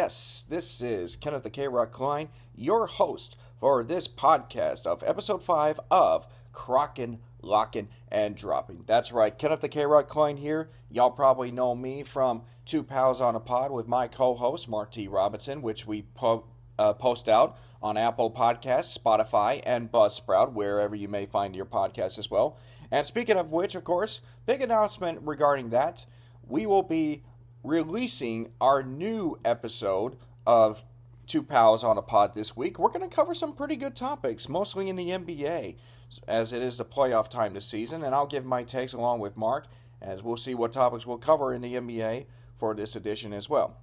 Yes, this is Kenneth the K-Rock Cline, your host for this podcast of episode 5 of Krocking, Locking, and Dropping. That's right, Kenneth the K-Rock Cline here. Y'all probably know me from Two Pals on a Pod with my co-host, Mark T. Robinson, which we post out on Apple Podcasts, Spotify, and Buzzsprout, wherever you may find your podcasts as well. And speaking of which, of course, big announcement regarding that, we will be releasing our new episode of Two Pals on a Pod this week. We're going to cover some pretty good topics, mostly in the NBA, as it is the playoff time this season, and I'll give my takes along with Mark, as we'll see what topics we'll cover in the NBA for this edition as well.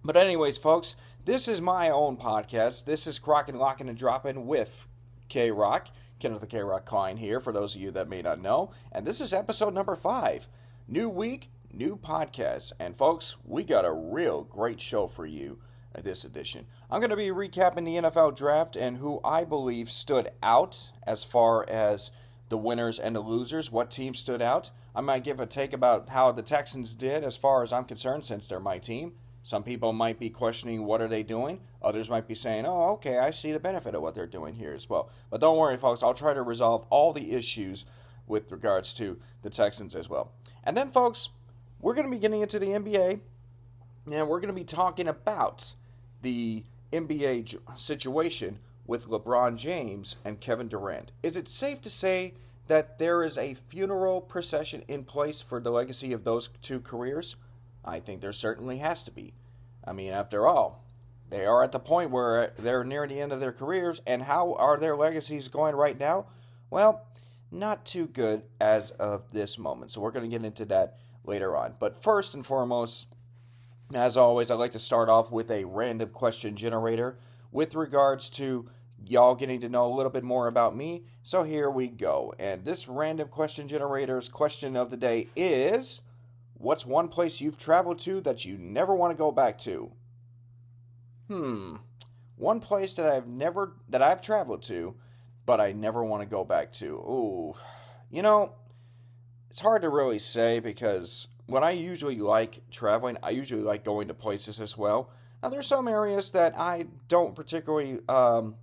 But anyways, folks, this is my own podcast. This is Krocking, Locking, and Dropping with K-Rock. Kenneth the K-Rock Cline here, for those of you that may not know. And this is episode number 5. New week, new podcast. And folks, we got a real great show for you this edition. I'm going to be recapping the NFL draft and who I believe stood out as far as the winners and the losers, what teams stood out. I might give a take about how the Texans did as far as I'm concerned, since they're my team. Some people might be questioning what are they doing. Others might be saying, oh, okay, I see the benefit of what they're doing here as well. But don't worry, folks. I'll try to resolve all the issues with regards to the Texans as well. And then, folks, we're going to be getting into the NBA, and we're going to be talking about the NBA situation with LeBron James and Kevin Durant. Is it safe to say that there is a funeral procession in place for the legacy of those two careers? I think there certainly has to be. I mean, after all, they are at the point where they're near the end of their careers, and how are their legacies going right now? Well, not too good as of this moment. So we're going to get into that later on. But first and foremost, as always, I'd like to start off with a random question generator with regards to y'all getting to know a little bit more about me. So here we go. And this random question generator's question of the day is, what's one place you've traveled to that you never want to go back to? One place that I've traveled to, but I never want to go back to. Ooh, it's hard to really say, because when I usually like traveling, I usually like going to places as well. Now, there's some areas that I don't particularly, some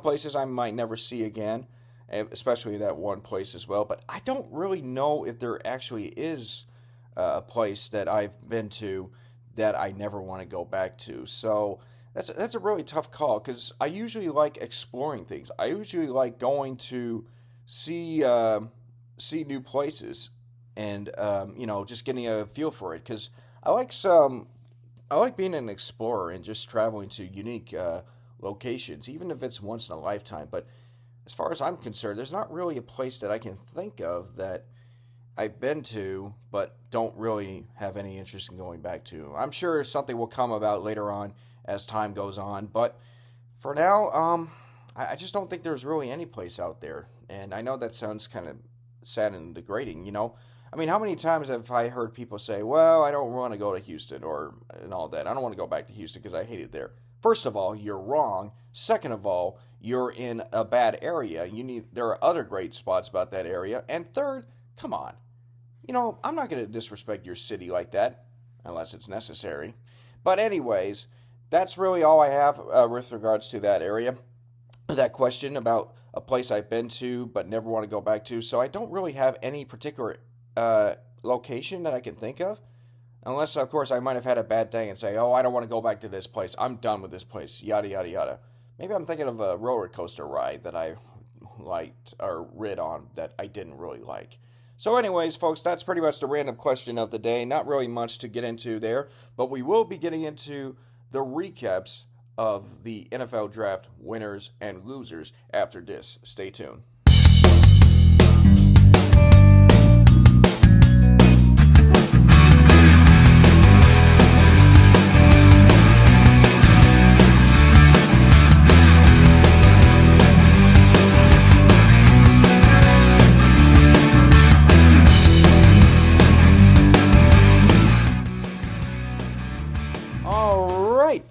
places I might never see again, especially that one place as well. But I don't really know if there actually is a place that I've been to that I never want to go back to. So that's a really tough call, because I usually like exploring things. I usually like going to see new places and just getting a feel for it, because I like being an explorer and just traveling to unique locations, even if it's once in a lifetime. But as far as I'm concerned, there's not really a place that I can think of that I've been to, but don't really have any interest in going back to. I'm sure something will come about later on as time goes on, but for now, I just don't think there's really any place out there. And I know that sounds kind of sad and degrading, I mean, how many times have I heard people say, well, I don't want to go to Houston and all that. I don't want to go back to Houston because I hate it there. First of all, you're wrong. Second of all, you're in a bad area. There are other great spots about that area. And third, come on. I'm not going to disrespect your city like that, unless it's necessary. But anyways, that's really all I have with regards to that area, that question about a place I've been to but never want to go back to. So I don't really have any particular location that I can think of, unless, of course, I might have had a bad day and say, oh, I don't want to go back to this place. I'm done with this place, yada, yada, yada. Maybe I'm thinking of a roller coaster ride that I liked or rid on that I didn't really like. So anyways, folks, that's pretty much the random question of the day. Not really much to get into there, but we will be getting into the recaps of the NFL draft winners and losers after this. Stay tuned.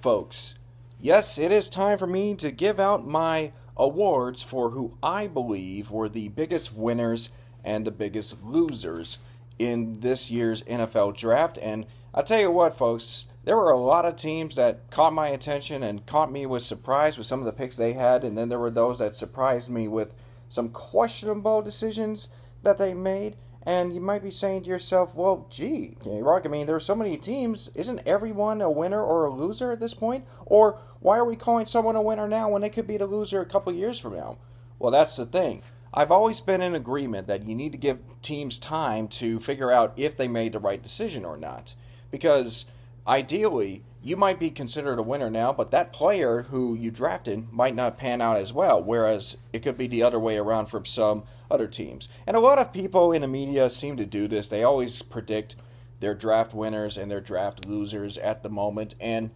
Folks, yes, it is time for me to give out my awards for who I believe were the biggest winners and the biggest losers in this year's NFL draft. And I'll tell you what, folks, there were a lot of teams that caught my attention and caught me with surprise with some of the picks they had, and then there were those that surprised me with some questionable decisions that they made. And you might be saying to yourself, well, gee, Rock, I mean, there are so many teams. Isn't everyone a winner or a loser at this point? Or why are we calling someone a winner now when they could be the loser a couple years from now? Well, that's the thing. I've always been in agreement that you need to give teams time to figure out if they made the right decision or not. Because ideally, you might be considered a winner now, but that player who you drafted might not pan out as well, whereas it could be the other way around for some other teams. And a lot of people in the media seem to do this. They always predict their draft winners and their draft losers at the moment, and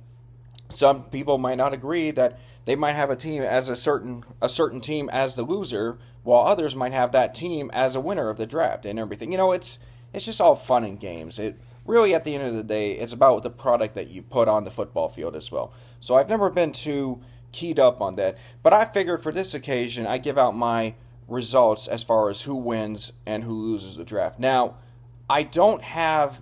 some people might not agree that they might have a team as a certain team as the loser, while others might have that team as a winner of the draft and everything. It's just all fun and games. It really, at the end of the day, it's about the product that you put on the football field as well. So I've never been too keyed up on that. But I figured for this occasion, I give out my results as far as who wins and who loses the draft. Now, I don't have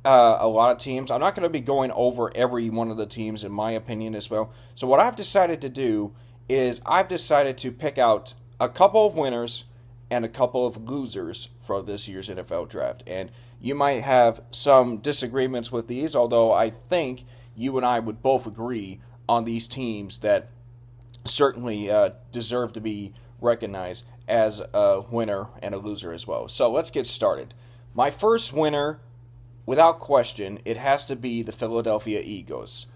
a lot of teams. I'm not going to be going over every one of the teams in my opinion as well. So what I've decided to do is I've decided to pick out a couple of winners and a couple of losers for this year's NFL draft. And you might have some disagreements with these, although I think you and I would both agree on these teams that certainly deserve to be recognized as a winner and a loser as well. So let's get started. My first winner, without question, it has to be the Philadelphia Eagles.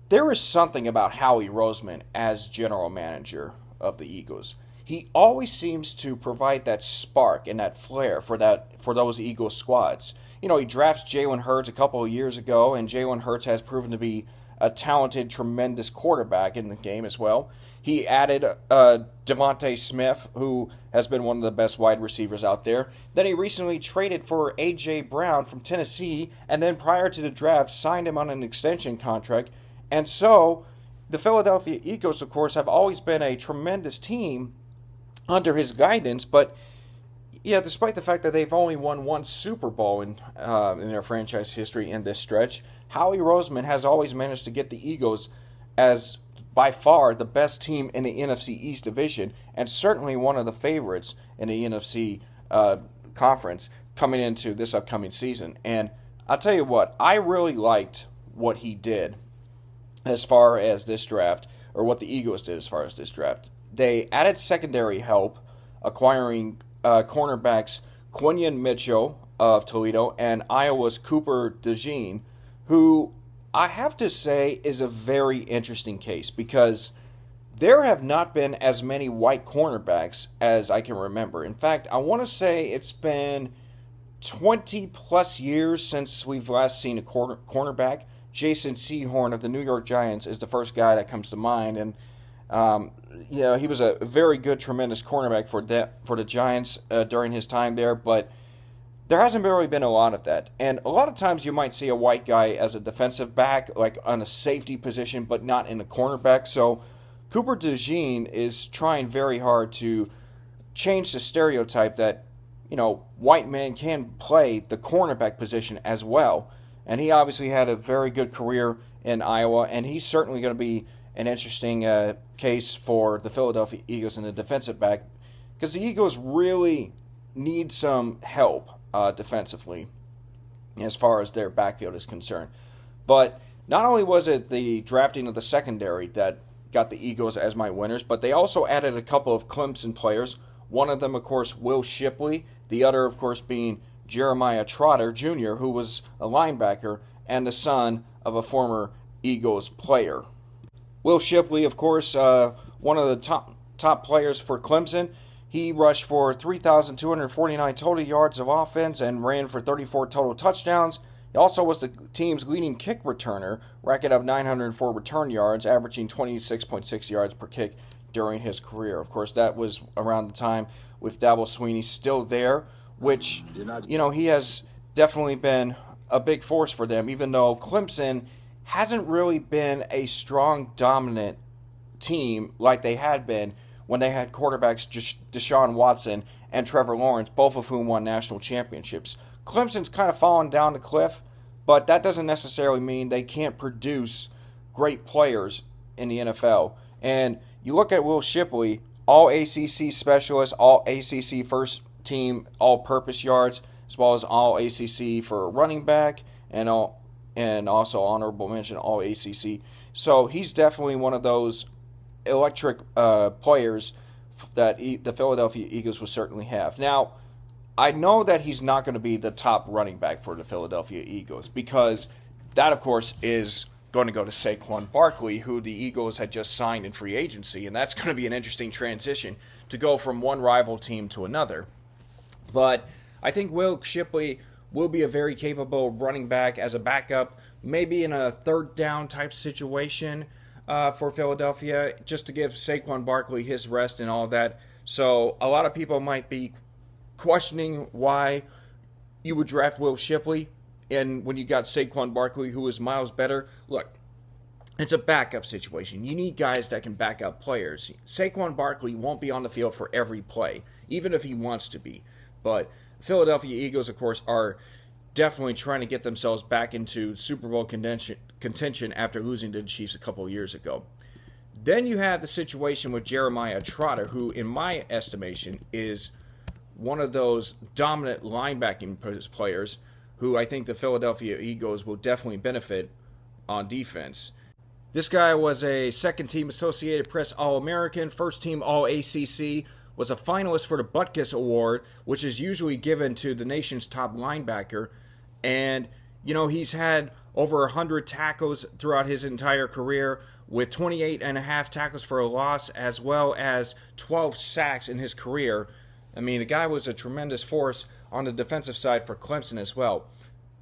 There is something about Howie Roseman as general manager of the Eagles. He always seems to provide that spark and that flair for those Eagles squads. He drafts Jalen Hurts a couple of years ago, and Jalen Hurts has proven to be a talented, tremendous quarterback in the game as well. He added Devontae Smith, who has been one of the best wide receivers out there. Then he recently traded for A.J. Brown from Tennessee, and then prior to the draft, signed him on an extension contract. And so, the Philadelphia Eagles, of course, have always been a tremendous team under his guidance, but yeah, despite the fact that they've only won one Super Bowl in their franchise history in this stretch, Howie Roseman has always managed to get the Eagles as by far the best team in the NFC East division, and certainly one of the favorites in the NFC conference coming into this upcoming season. And I'll tell you what, I really liked what he did as far as this draft, or what the Eagles did as far as this draft. They added secondary help, acquiring cornerbacks Quinion Mitchell of Toledo and Iowa's Cooper DeJean, who I have to say is a very interesting case because there have not been as many white cornerbacks as I can remember. In fact, I want to say it's been 20 plus years since we've last seen a cornerback. Jason Sehorn of the New York Giants is the first guy that comes to mind, and he was a very good, tremendous cornerback for the Giants during his time there, but there hasn't really been a lot of that. And a lot of times you might see a white guy as a defensive back, like on a safety position, but not in a cornerback. So Cooper DeJean is trying very hard to change the stereotype that, white men can play the cornerback position as well. And he obviously had a very good career in Iowa, and he's certainly going to be an interesting case for the Philadelphia Eagles in the defensive back, because the Eagles really need some help defensively as far as their backfield is concerned. But not only was it the drafting of the secondary that got the Eagles as my winners, but they also added a couple of Clemson players. One of them, of course, Will Shipley. The other, of course, being Jeremiah Trotter Jr., who was a linebacker and the son of a former Eagles player. Will Shipley, of course, one of the top players for Clemson. He rushed for 3,249 total yards of offense and ran for 34 total touchdowns. He also was the team's leading kick returner, racking up 904 return yards, averaging 26.6 yards per kick during his career. Of course, that was around the time with Dabo Swinney still there, which, he has definitely been a big force for them, even though Clemson hasn't really been a strong, dominant team like they had been when they had quarterbacks Deshaun Watson and Trevor Lawrence, both of whom won national championships. Clemson's kind of fallen down the cliff, but that doesn't necessarily mean they can't produce great players in the NFL. And you look at Will Shipley, all ACC specialist, all ACC first team all purpose yards, as well as all ACC for running back, and also honorable mention all ACC. So he's definitely one of those electric players that the Philadelphia Eagles will certainly have. Now, I know that he's not going to be the top running back for the Philadelphia Eagles, because that, of course, is going to go to Saquon Barkley, who the Eagles had just signed in free agency, and that's going to be an interesting transition to go from one rival team to another. But I think Will Shipley will be a very capable running back as a backup, maybe in a third down type situation for Philadelphia, just to give Saquon Barkley his rest and all that. So a lot of people might be questioning why you would draft Will Shipley and when you got Saquon Barkley, who is miles better. Look, it's a backup situation. You need guys that can back up players. Saquon Barkley won't be on the field for every play, even if he wants to be. But Philadelphia Eagles, of course, are definitely trying to get themselves back into Super Bowl contention after losing to the Chiefs a couple of years ago. Then you have the situation with Jeremiah Trotter, who, in my estimation, is one of those dominant linebacking players who I think the Philadelphia Eagles will definitely benefit on defense. This guy was a second-team Associated Press All-American, first-team All-ACC, was a finalist for the Butkus Award, which is usually given to the nation's top linebacker. And, he's had over 100 tackles throughout his entire career, with 28.5 tackles for a loss, as well as 12 sacks in his career. I mean, the guy was a tremendous force on the defensive side for Clemson as well.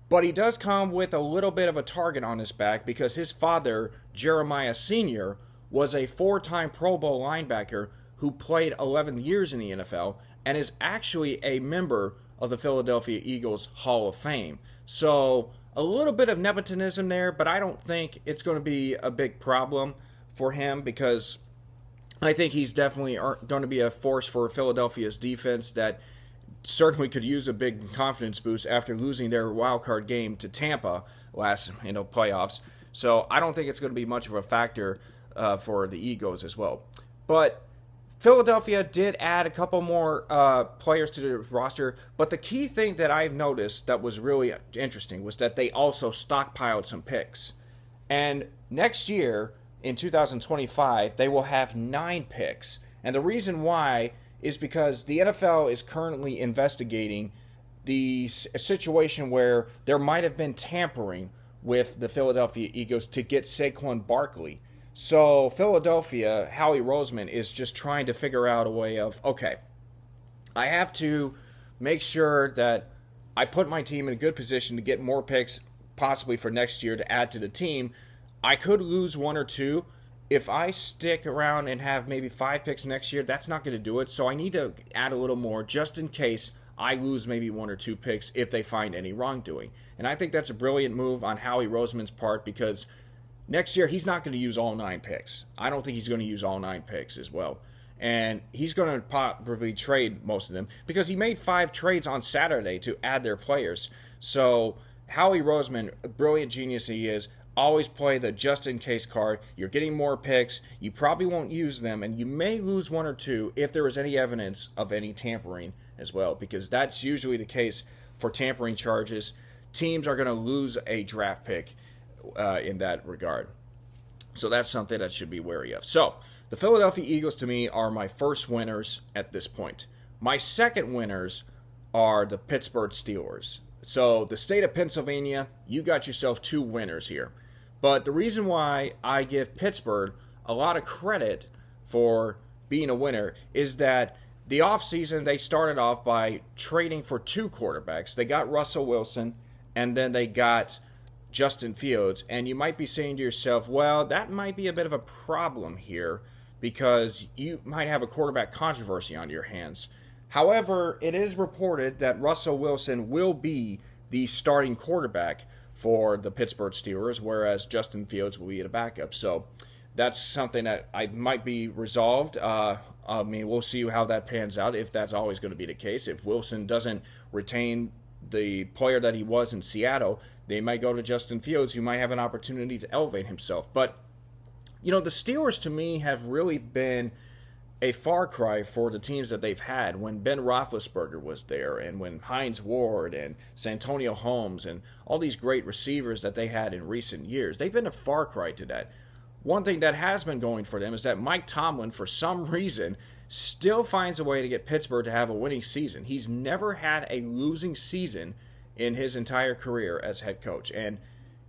But he does come with a little bit of a target on his back, because his father, Jeremiah Sr., was a 4-time Pro Bowl linebacker who played 11 years in the NFL and is actually a member of the Philadelphia Eagles Hall of Fame. So a little bit of nepotism there, but I don't think it's going to be a big problem for him, because I think he's definitely going to be a force for Philadelphia's defense that certainly could use a big confidence boost after losing their wild card game to Tampa last playoffs. So I don't think it's going to be much of a factor for the Eagles as well. But Philadelphia did add a couple more players to the roster, but the key thing that I've noticed that was really interesting was that they also stockpiled some picks. And next year, in 2025, they will have 9 picks. And the reason why is because the NFL is currently investigating the situation where there might have been tampering with the Philadelphia Eagles to get Saquon Barkley. So Philadelphia, Howie Roseman, is just trying to figure out a way of, okay, I have to make sure that I put my team in a good position to get more picks possibly for next year to add to the team. I could lose 1 or 2. If I stick around and have maybe 5 picks next year, that's not going to do it. So I need to add a little more just in case I lose maybe 1 or 2 picks if they find any wrongdoing. And I think that's a brilliant move on Howie Roseman's part, because next year, he's not going to use all 9 picks. I don't think he's going to use all 9 picks as well. And he's going to probably trade most of them, because he made 5 trades on Saturday to add their players. So Howie Roseman, a brilliant genius he is, always play the just-in-case card. You're getting more picks. You probably won't use them, and you may lose 1 or 2 if there is any evidence of any tampering as well, because that's usually the case for tampering charges. Teams are going to lose a draft pick in that regard. So that's something that should be wary of. So the Philadelphia Eagles, to me, are my first winners at this point. My second winners are the Pittsburgh Steelers. So the state of Pennsylvania, you got yourself 2 winners here. But the reason why I give Pittsburgh a lot of credit for being a winner is that the offseason, they started off by trading for 2 quarterbacks. They got Russell Wilson, and then they got Justin Fields. And you might be saying to yourself, well, that might be a bit of a problem here, because you might have a quarterback controversy on your hands. However, it is reported that Russell Wilson will be the starting quarterback for the Pittsburgh Steelers, whereas Justin Fields will be the backup. So that's something that might be resolved. We'll see how that pans out, if that's always going to be the case. If Wilson doesn't retain the player that he was in Seattle, They might go to Justin Fields, who might have an opportunity to elevate himself. But, the Steelers, to me, have really been a far cry for the teams that they've had when Ben Roethlisberger was there and when Hines Ward and Santonio Holmes and all these great receivers that they had in recent years. They've been a far cry to that. One thing that has been going for them is that Mike Tomlin, for some reason, still finds a way to get Pittsburgh to have a winning season. He's never had a losing season in his entire career as head coach. And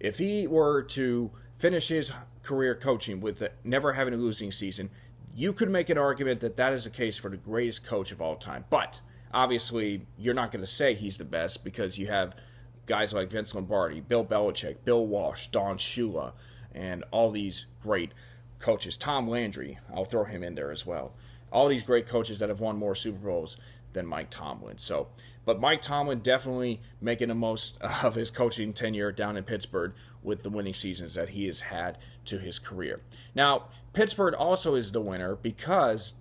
if he were to finish his career coaching with never having a losing season, you could make an argument that that is the case for the greatest coach of all time. But obviously, you're not going to say he's the best because you have guys like Vince Lombardi, Bill Belichick, Bill Walsh, Don Shula, and all these great coaches. Tom Landry, I'll throw him in there as well. All these great coaches that have won more Super Bowls than Mike Tomlin. But Mike Tomlin definitely making the most of his coaching tenure down in Pittsburgh with the winning seasons that he has had to his career. Now, Pittsburgh also is the winner because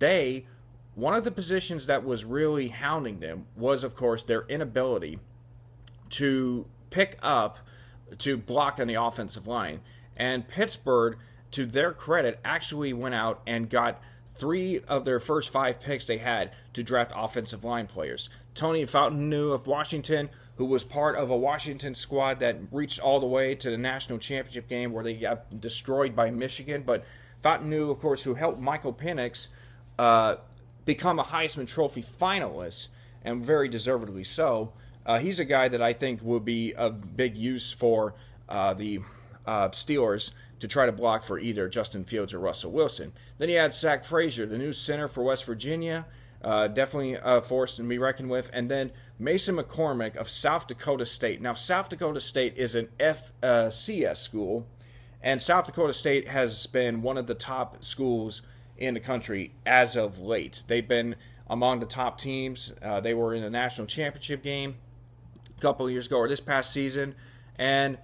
one of the positions that was really hounding them was, of course, their inability to block on the offensive line. And Pittsburgh, to their credit, actually went out and got 3 of their first 5 picks they had to draft offensive line players. Tony Fontenot of Washington, who was part of a Washington squad that reached all the way to the national championship game where they got destroyed by Michigan. But Fontenot, of course, who helped Michael Penix become a Heisman Trophy finalist, and very deservedly so. He's a guy that I think would be a big use for the Steelers to try to block for either Justin Fields or Russell Wilson. Then you had Zach Frazier, the new center for West Virginia, definitely a force to be reckoned with. And then Mason McCormick of South Dakota State. Now, South Dakota State is an FCS school, and South Dakota State has been one of the top schools in the country as of late. They've been among the top teams. They were in a national championship game a couple of years ago, or this past season. And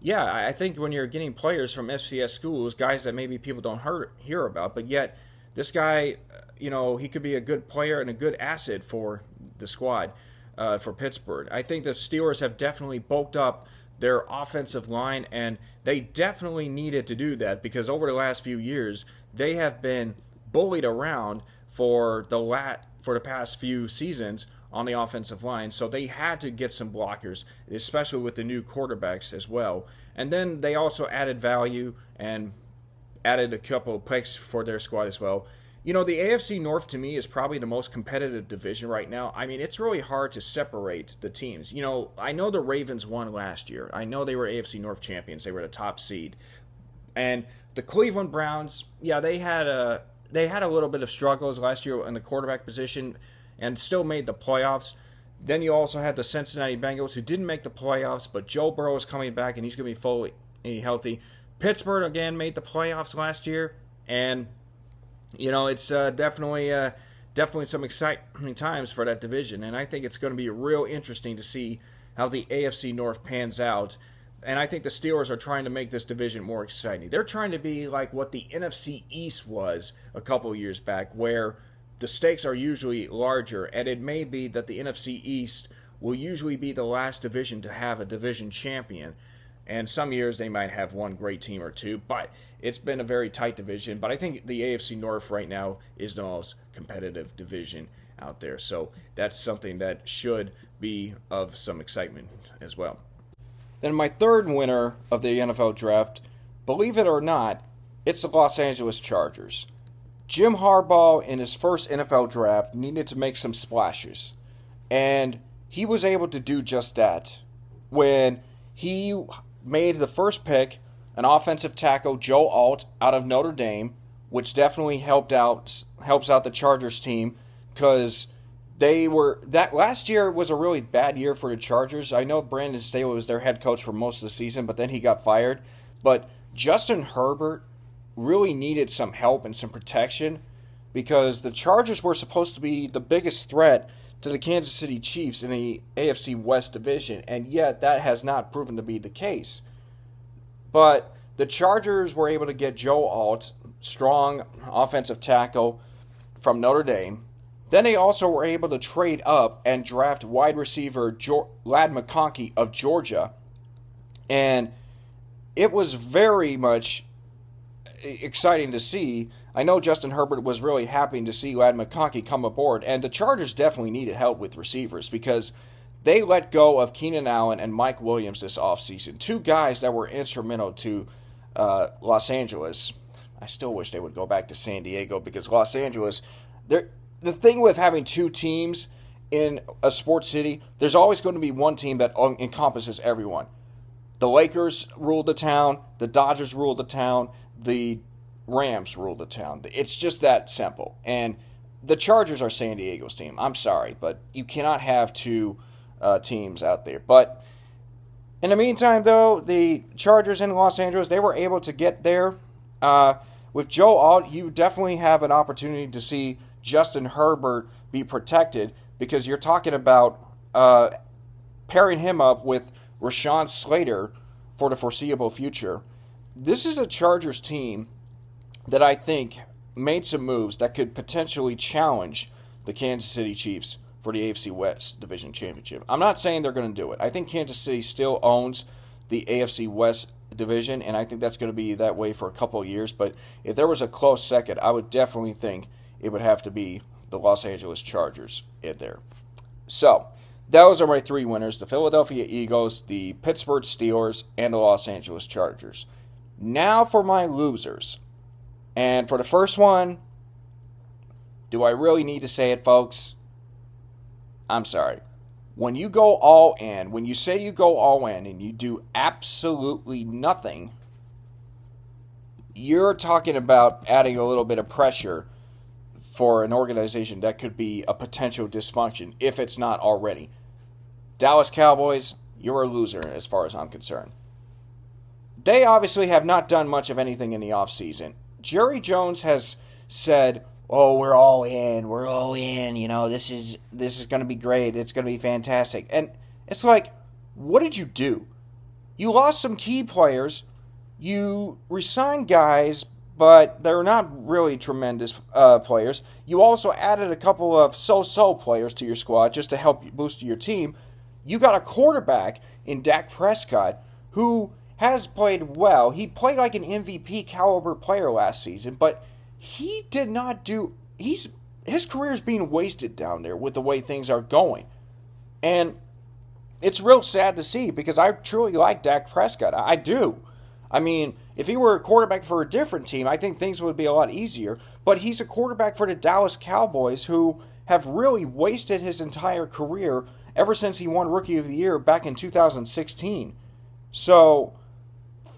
yeah, I think when you're getting players from FCS schools, guys that maybe people don't hear about, but yet this guy, he could be a good player and a good asset for the squad for Pittsburgh. I think the Steelers have definitely bulked up their offensive line, and they definitely needed to do that because over the last few years, they have been bullied around for the past few seasons on the offensive line, so they had to get some blockers, especially with the new quarterbacks as well. And then they also added value and added a couple of picks for their squad as well. The AFC North to me is probably the most competitive division right now. I mean, it's really hard to separate the teams. I know the Ravens won last year. I know they were AFC North champions. They were the top seed. And the Cleveland Browns, yeah, they had a little bit of struggles last year in the quarterback position and still made the playoffs. Then you also had the Cincinnati Bengals, who didn't make the playoffs, but Joe Burrow is coming back, and he's going to be fully healthy. Pittsburgh, again, made the playoffs last year, and, it's definitely some exciting times for that division, and I think it's going to be real interesting to see how the AFC North pans out, and I think the Steelers are trying to make this division more exciting. They're trying to be like what the NFC East was a couple of years back, where the stakes are usually larger, and it may be that the NFC East will usually be the last division to have a division champion. And some years they might have one great team or two, but it's been a very tight division. But I think the AFC North right now is the most competitive division out there. So that's something that should be of some excitement as well. Then my third winner of the NFL draft, believe it or not, it's the Los Angeles Chargers. Jim Harbaugh, in his first NFL draft, needed to make some splashes. And he was able to do just that when he made the first pick, an offensive tackle, Joe Alt, out of Notre Dame, which definitely helps out the Chargers team because that last year was a really bad year for the Chargers. I know Brandon Staley was their head coach for most of the season, but then he got fired. But Justin Herbert really needed some help and some protection because the Chargers were supposed to be the biggest threat to the Kansas City Chiefs in the AFC West division, and yet that has not proven to be the case. But the Chargers were able to get Joe Alt, strong offensive tackle from Notre Dame. Then they also were able to trade up and draft wide receiver Ladd McConkey of Georgia. And it was very much exciting to see. I know Justin Herbert was really happy to see Ladd McConkey come aboard, and the Chargers definitely needed help with receivers because they let go of Keenan Allen and Mike Williams this offseason. Two guys that were instrumental to Los Angeles. I still wish they would go back to San Diego because Los Angeles, the thing with having two teams in a sports city, there's always going to be one team that encompasses everyone. The Lakers ruled the town, the Dodgers ruled the town, the Rams ruled the town. It's just that simple. And the Chargers are San Diego's team. I'm sorry, but you cannot have two teams out there. But in the meantime, though, the Chargers in Los Angeles, they were able to get there. With Joe Alt, you definitely have an opportunity to see Justin Herbert be protected because you're talking about pairing him up with Rashawn Slater for the foreseeable future. This is a Chargers team that I think made some moves that could potentially challenge the Kansas City Chiefs for the AFC West Division Championship. I'm not saying they're going to do it. I think Kansas City still owns the AFC West Division, and I think that's going to be that way for a couple of years. But if there was a close second, I would definitely think it would have to be the Los Angeles Chargers in there. So, those are my three winners: the Philadelphia Eagles, the Pittsburgh Steelers, and the Los Angeles Chargers. Now for my losers. And for the first one, do I really need to say it, folks? I'm sorry. When you go all in, when you say you go all in and you do absolutely nothing, you're talking about adding a little bit of pressure for an organization that could be a potential dysfunction if it's not already. Dallas Cowboys, you're a loser as far as I'm concerned. They obviously have not done much of anything in the offseason. Jerry Jones has said, "Oh, we're all in, you know, this is going to be great, it's going to be fantastic." And it's like, what did you do? You lost some key players, you re-signed guys, but they're not really tremendous players. You also added a couple of so-so players to your squad just to help boost your team. You got a quarterback in Dak Prescott who has played well. He played like an MVP caliber player last season, but he did not do... His career is being wasted down there with the way things are going. And it's real sad to see because I truly like Dak Prescott. I do. I mean, if he were a quarterback for a different team, I think things would be a lot easier. But he's a quarterback for the Dallas Cowboys who have really wasted his entire career ever since he won Rookie of the Year back in 2016. So,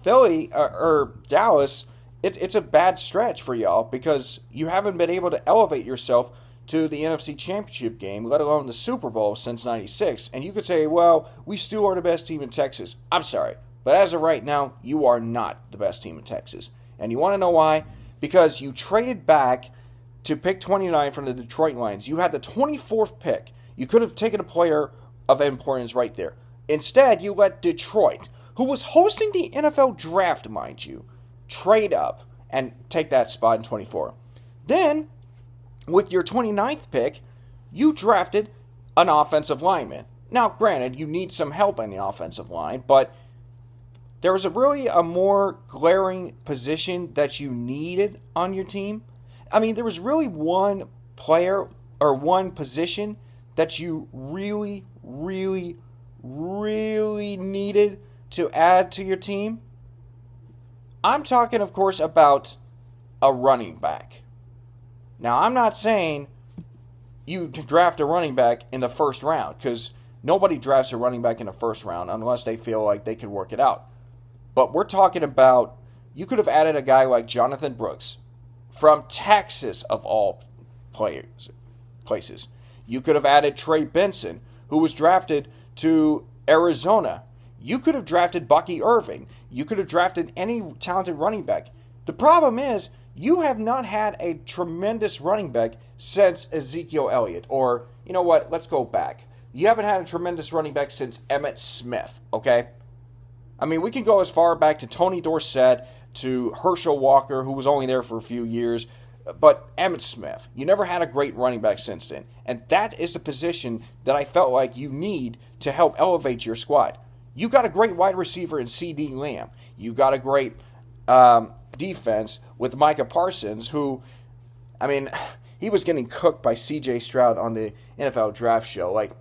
Dallas, it's a bad stretch for y'all because you haven't been able to elevate yourself to the NFC Championship game, let alone the Super Bowl since '96. And you could say, well, we still are the best team in Texas. I'm sorry, but as of right now, you are not the best team in Texas. And you want to know why? Because you traded back to pick 29 from the Detroit Lions. You had the 24th pick. You could have taken a player of importance right there. Instead, you let Detroit, who was hosting the NFL draft, mind you, trade up and take that spot in 24. Then, with your 29th pick, you drafted an offensive lineman. Now, granted, you need some help in the offensive line, but there was really a more glaring position that you needed on your team. I mean, there was really one player or one position that you really, really, really needed to add to your team. I'm talking, of course, about a running back. Now, I'm not saying you can draft a running back in the first round, because nobody drafts a running back in the first round unless they feel like they can work it out. But we're talking about, you could have added a guy like Jonathan Brooks from Texas, of all places. You could have added Trey Benson, who was drafted to Arizona. You could have drafted Bucky Irving. You could have drafted any talented running back. The problem is, you have not had a tremendous running back since Ezekiel Elliott. Or, you know what, let's go back. You haven't had a tremendous running back since Emmitt Smith, okay? I mean, we can go as far back to Tony Dorsett, to Herschel Walker, who was only there for a few years. But Emmitt Smith, you never had a great running back since then. And that is the position that I felt like you need to help elevate your squad. You got a great wide receiver in C.D. Lamb. You got a great defense with Micah Parsons, who, I mean, he was getting cooked by C.J. Stroud on the NFL draft show. Like,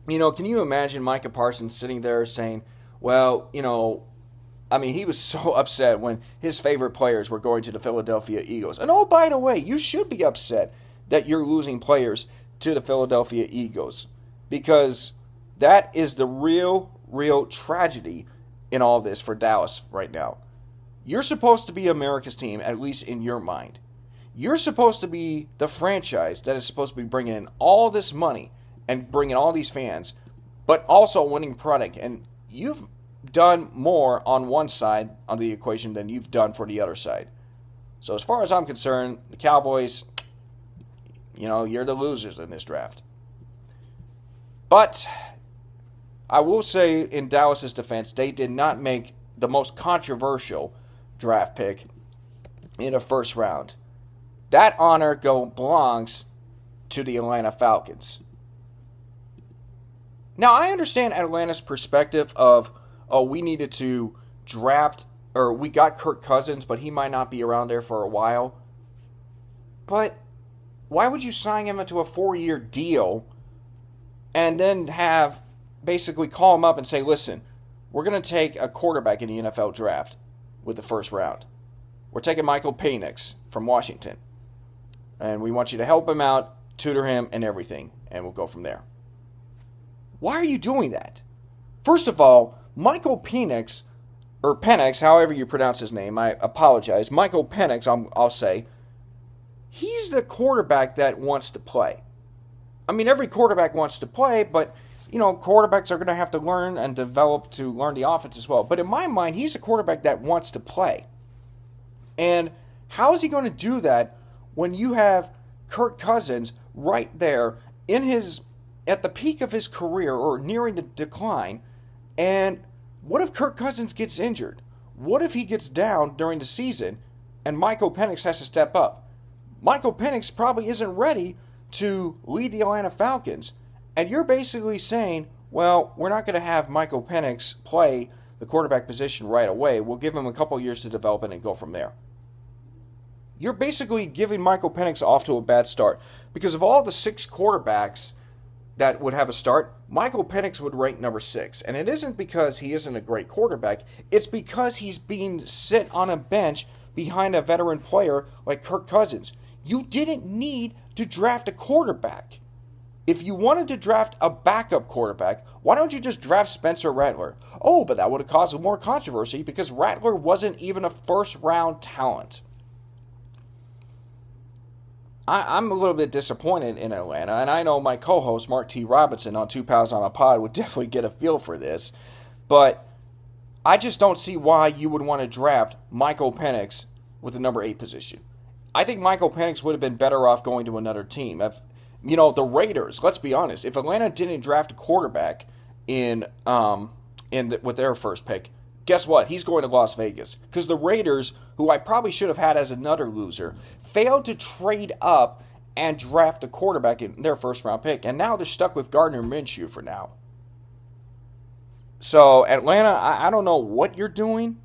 can you imagine Micah Parsons sitting there saying, well, he was so upset when his favorite players were going to the Philadelphia Eagles. And oh, by the way, you should be upset that you're losing players to the Philadelphia Eagles, because that is the real tragedy in all this for Dallas right now. You're supposed to be America's team, at least in your mind. You're supposed to be the franchise that is supposed to be bringing in all this money and bringing all these fans, but also winning product. And you've done more on one side of the equation than you've done for the other side. So as far as I'm concerned, the Cowboys, you're the losers in this draft. But I will say, in Dallas's defense, they did not make the most controversial draft pick in the first round. That honor belongs to the Atlanta Falcons. Now, I understand Atlanta's perspective of, we needed to draft, or we got Kirk Cousins, but he might not be around there for a while. But why would you sign him into a 4-year deal and then basically call him up and say, listen, we're going to take a quarterback in the NFL draft with the first round. We're taking Michael Penix from Washington. And we want you to help him out, tutor him, and everything. And we'll go from there. Why are you doing that? First of all, Michael Penix, or Penix, however you pronounce his name, I apologize. Michael Penix, I'll say, he's the quarterback that wants to play. I mean, every quarterback wants to play, but, quarterbacks are going to have to learn and develop to learn the offense as well. But in my mind, he's a quarterback that wants to play. And how is he going to do that when you have Kirk Cousins right there at the peak of his career, or nearing the decline? And what if Kirk Cousins gets injured? What if he gets down during the season and Michael Penix has to step up? Michael Penix probably isn't ready to lead the Atlanta Falcons. And you're basically saying, well, we're not going to have Michael Penix play the quarterback position right away. We'll give him a couple years to develop it and go from there. You're basically giving Michael Penix off to a bad start, because of all the 6 quarterbacks that would have a start, Michael Penix would rank number 6. And it isn't because he isn't a great quarterback. It's because he's being sit on a bench behind a veteran player like Kirk Cousins. You didn't need to draft a quarterback. If you wanted to draft a backup quarterback, why don't you just draft Spencer Rattler? Oh, but that would have caused more controversy because Rattler wasn't even a first-round talent. I'm a little bit disappointed in Atlanta, and I know my co-host, Mark T. Robinson, on Two Pals on a Pod would definitely get a feel for this, but I just don't see why you would want to draft Michael Penix with the number 8 position. I think Michael Penix would have been better off going to another team. The Raiders, let's be honest, if Atlanta didn't draft a quarterback with their first pick, guess what? He's going to Las Vegas. Because the Raiders, who I probably should have had as another loser, failed to trade up and draft a quarterback in their first-round pick. And now they're stuck with Gardner Minshew for now. So, Atlanta, I don't know what you're doing.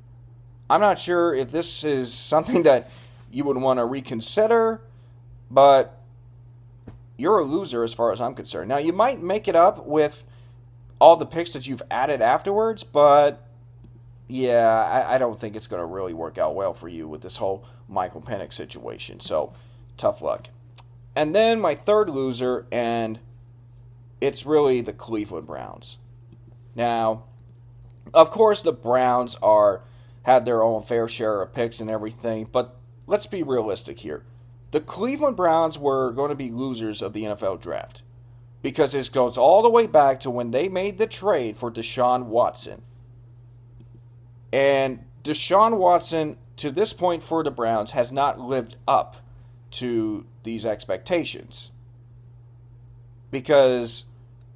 I'm not sure if this is something that you would want to reconsider. But you're a loser as far as I'm concerned. Now, you might make it up with all the picks that you've added afterwards, but yeah, I don't think it's going to really work out well for you with this whole Michael Penix situation. So, tough luck. And then my third loser, and it's really the Cleveland Browns. Now, of course, the Browns had their own fair share of picks and everything, but let's be realistic here. The Cleveland Browns were going to be losers of the NFL draft because this goes all the way back to when they made the trade for Deshaun Watson. And Deshaun Watson, to this point for the Browns, has not lived up to these expectations. Because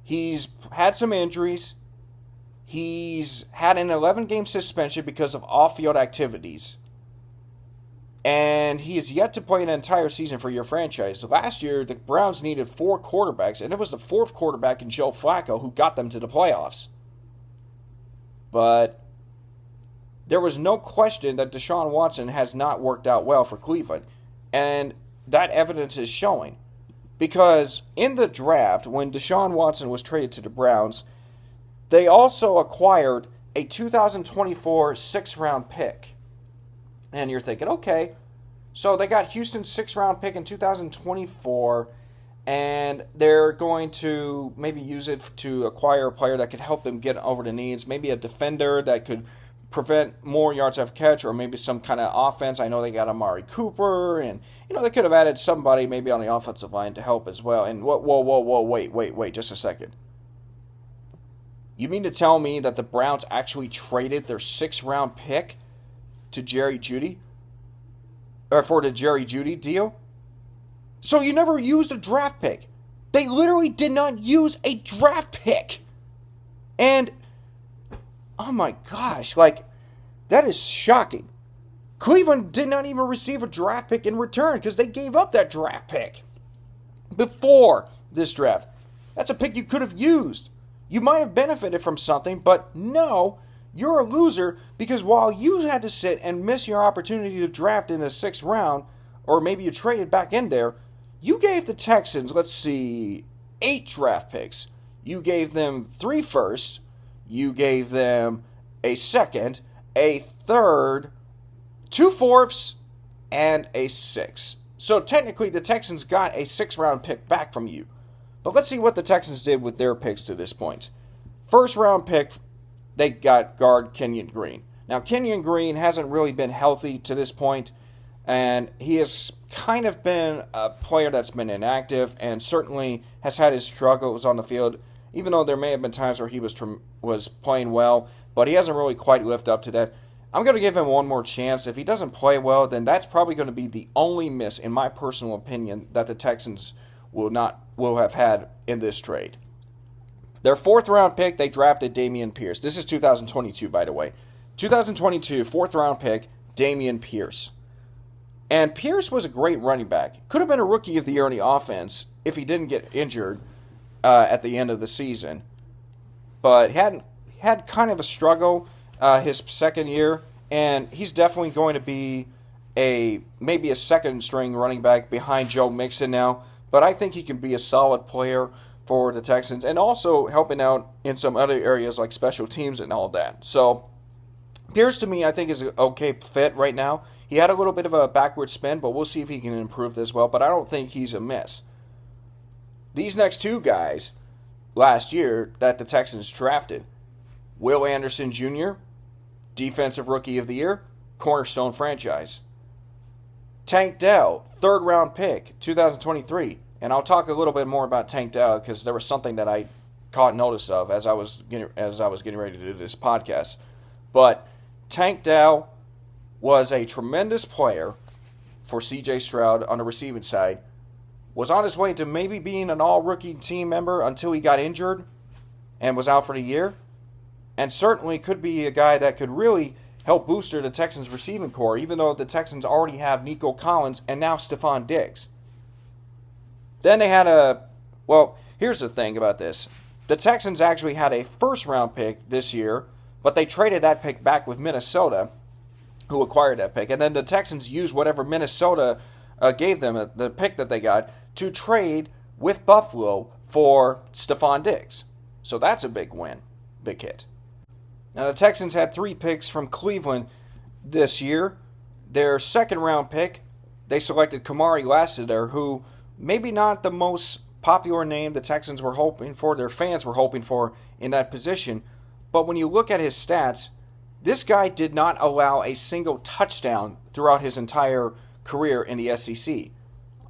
he's had some injuries. He's had an 11-game suspension because of off-field activities. And he is yet to play an entire season for your franchise. Last year, the Browns needed 4 quarterbacks, and it was the 4th quarterback in Joe Flacco who got them to the playoffs. But there was no question that Deshaun Watson has not worked out well for Cleveland. And that evidence is showing. Because in the draft, when Deshaun Watson was traded to the Browns, they also acquired a 2024 sixth-round pick. And you're thinking, okay, so they got Houston's sixth-round pick in 2024, and they're going to maybe use it to acquire a player that could help them get over the needs, maybe a defender that could prevent more yards after catch, or maybe some kind of offense. I know they got Amari Cooper, and they could have added somebody maybe on the offensive line to help as well. And wait, just a second. You mean to tell me that the Browns actually traded their sixth-round pick to Jerry Jeudy? Or for the Jerry Jeudy deal? So you never used a draft pick. They literally did not use a draft pick. And oh my gosh, that is shocking. Cleveland did not even receive a draft pick in return because they gave up that draft pick before this draft. That's a pick you could have used. You might have benefited from something, but no, you're a loser because while you had to sit and miss your opportunity to draft in the sixth round, or maybe you traded back in there, you gave the Texans, 8 draft picks. You gave them 3 firsts. You gave them a second, a third, 2 fourths, and a 6. So technically the Texans got a 6th-round pick back from you. But let's see what the Texans did with their picks to this point. First-round pick, they got guard Kenyon Green. Now, Kenyon Green hasn't really been healthy to this point, and he has kind of been a player that's been inactive and certainly has had his struggles on the field, even though there may have been times where he was playing well, but he hasn't really quite lived up to that. I'm going to give him one more chance. If he doesn't play well, then that's probably going to be the only miss, in my personal opinion, that the Texans will have had in this trade. Their 4th-round pick, they drafted Dameon Pierce. This is 2022, by the way. 2022, 4th-round pick, Dameon Pierce. And Pierce was a great running back. Could have been a rookie of the year in the offense if he didn't get injured at the end of the season. But had kind of a struggle his second year, and he's definitely going to be maybe a second-string running back behind Joe Mixon now. But I think he can be a solid player for the Texans and also helping out in some other areas like special teams and all that. So Pierce, to me, I think is an okay fit right now. He had a little bit of a backward spin, but we'll see if he can improve this well. But I don't think he's a miss. These next 2 guys last year that the Texans drafted, Will Anderson Jr., Defensive Rookie of the Year, Cornerstone franchise. Tank Dell, 3rd-round pick, 2023. And I'll talk a little bit more about Tank Dell because there was something that I caught notice of as I was getting ready to do this podcast. But Tank Dell was a tremendous player for C.J. Stroud on the receiving side. Was on his way to maybe being an all-rookie team member until he got injured and was out for the year. And certainly could be a guy that could really help booster the Texans' receiving core, even though the Texans already have Nico Collins and now Stephon Diggs. Then they had here's the thing about this. The Texans actually had a 1st-round pick this year, but they traded that pick back with Minnesota, who acquired that pick. And then the Texans used whatever Minnesota gave them, the pick that they got, to trade with Buffalo for Stephon Diggs. So that's a big win, big hit. Now, the Texans had 3 picks from Cleveland this year. Their 2nd-round pick, they selected Kamari Lassiter, who maybe not the most popular name the Texans were hoping for, their fans were hoping for in that position. But when you look at his stats, this guy did not allow a single touchdown throughout his entire career in the SEC.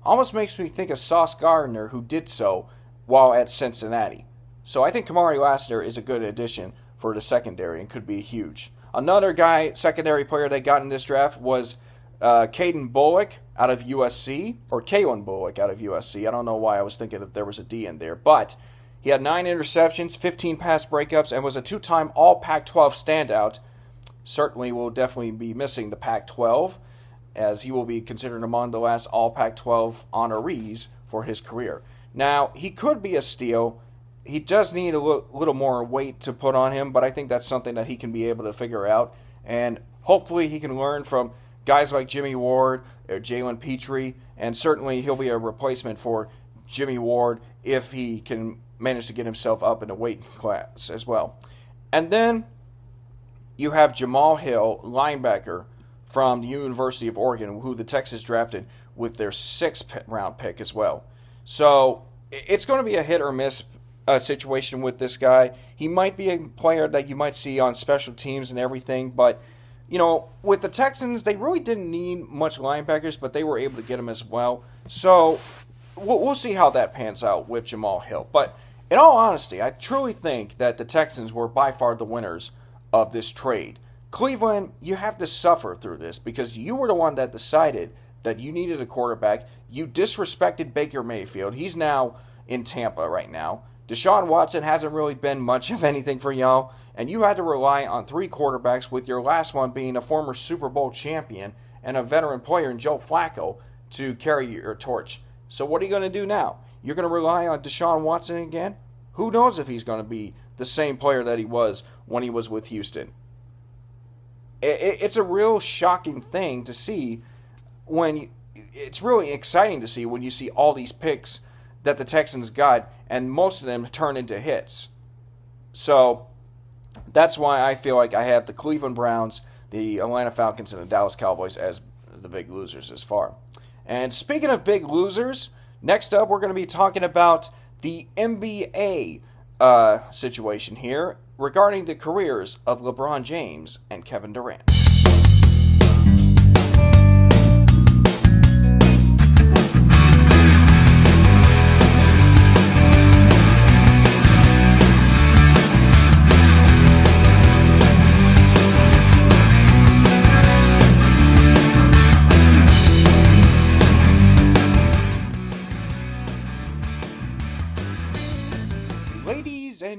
Almost makes me think of Sauce Gardner, who did so while at Cincinnati. So I think Kamari Lassiter is a good addition for the secondary and could be huge. Another guy, secondary player they got in this draft was Caden Bullock out of USC, or Kalen Bullock out of USC. I don't know why I was thinking that there was a D in there, but he had 9 interceptions, 15 pass breakups, and was a 2-time All Pac-12 standout. Certainly will definitely be missing the Pac-12, as he will be considered among the last All Pac-12 honorees for his career. Now, he could be a steal he does need a little more weight to put on him, but I think that's something that he can be able to figure out. And hopefully he can learn from guys like Jimmy Ward or Jalen Petrie, and certainly he'll be a replacement for Jimmy Ward if he can manage to get himself up in a weight class as well. And then you have Jamal Hill, linebacker from the University of Oregon, who the Texans drafted with their 6th round pick as well. So it's going to be a hit or miss situation with this guy. He might be a player that you might see on special teams and everything, but with the Texans, they really didn't need much linebackers, but they were able to get him as well. So we'll see how that pans out with Jamal Hill. But in all honesty, I truly think that the Texans were by far the winners of this trade. Cleveland, you have to suffer through this because you were the one that decided that you needed a quarterback. You disrespected Baker Mayfield. He's now in Tampa right now. Deshaun Watson hasn't really been much of anything for y'all, and you had to rely on 3 quarterbacks, with your last one being a former Super Bowl champion and a veteran player in Joe Flacco to carry your torch. So what are you going to do now? You're going to rely on Deshaun Watson again? Who knows if he's going to be the same player that he was when he was with Houston? It's a real shocking thing to see it's really exciting to see when you see all these picks that the Texans got, and most of them turn into hits. So that's why I feel like I have the Cleveland Browns, the Atlanta Falcons, and the Dallas Cowboys as the big losers as far. And speaking of big losers, next up we're going to be talking about the NBA situation here regarding the careers of LeBron James and Kevin Durant.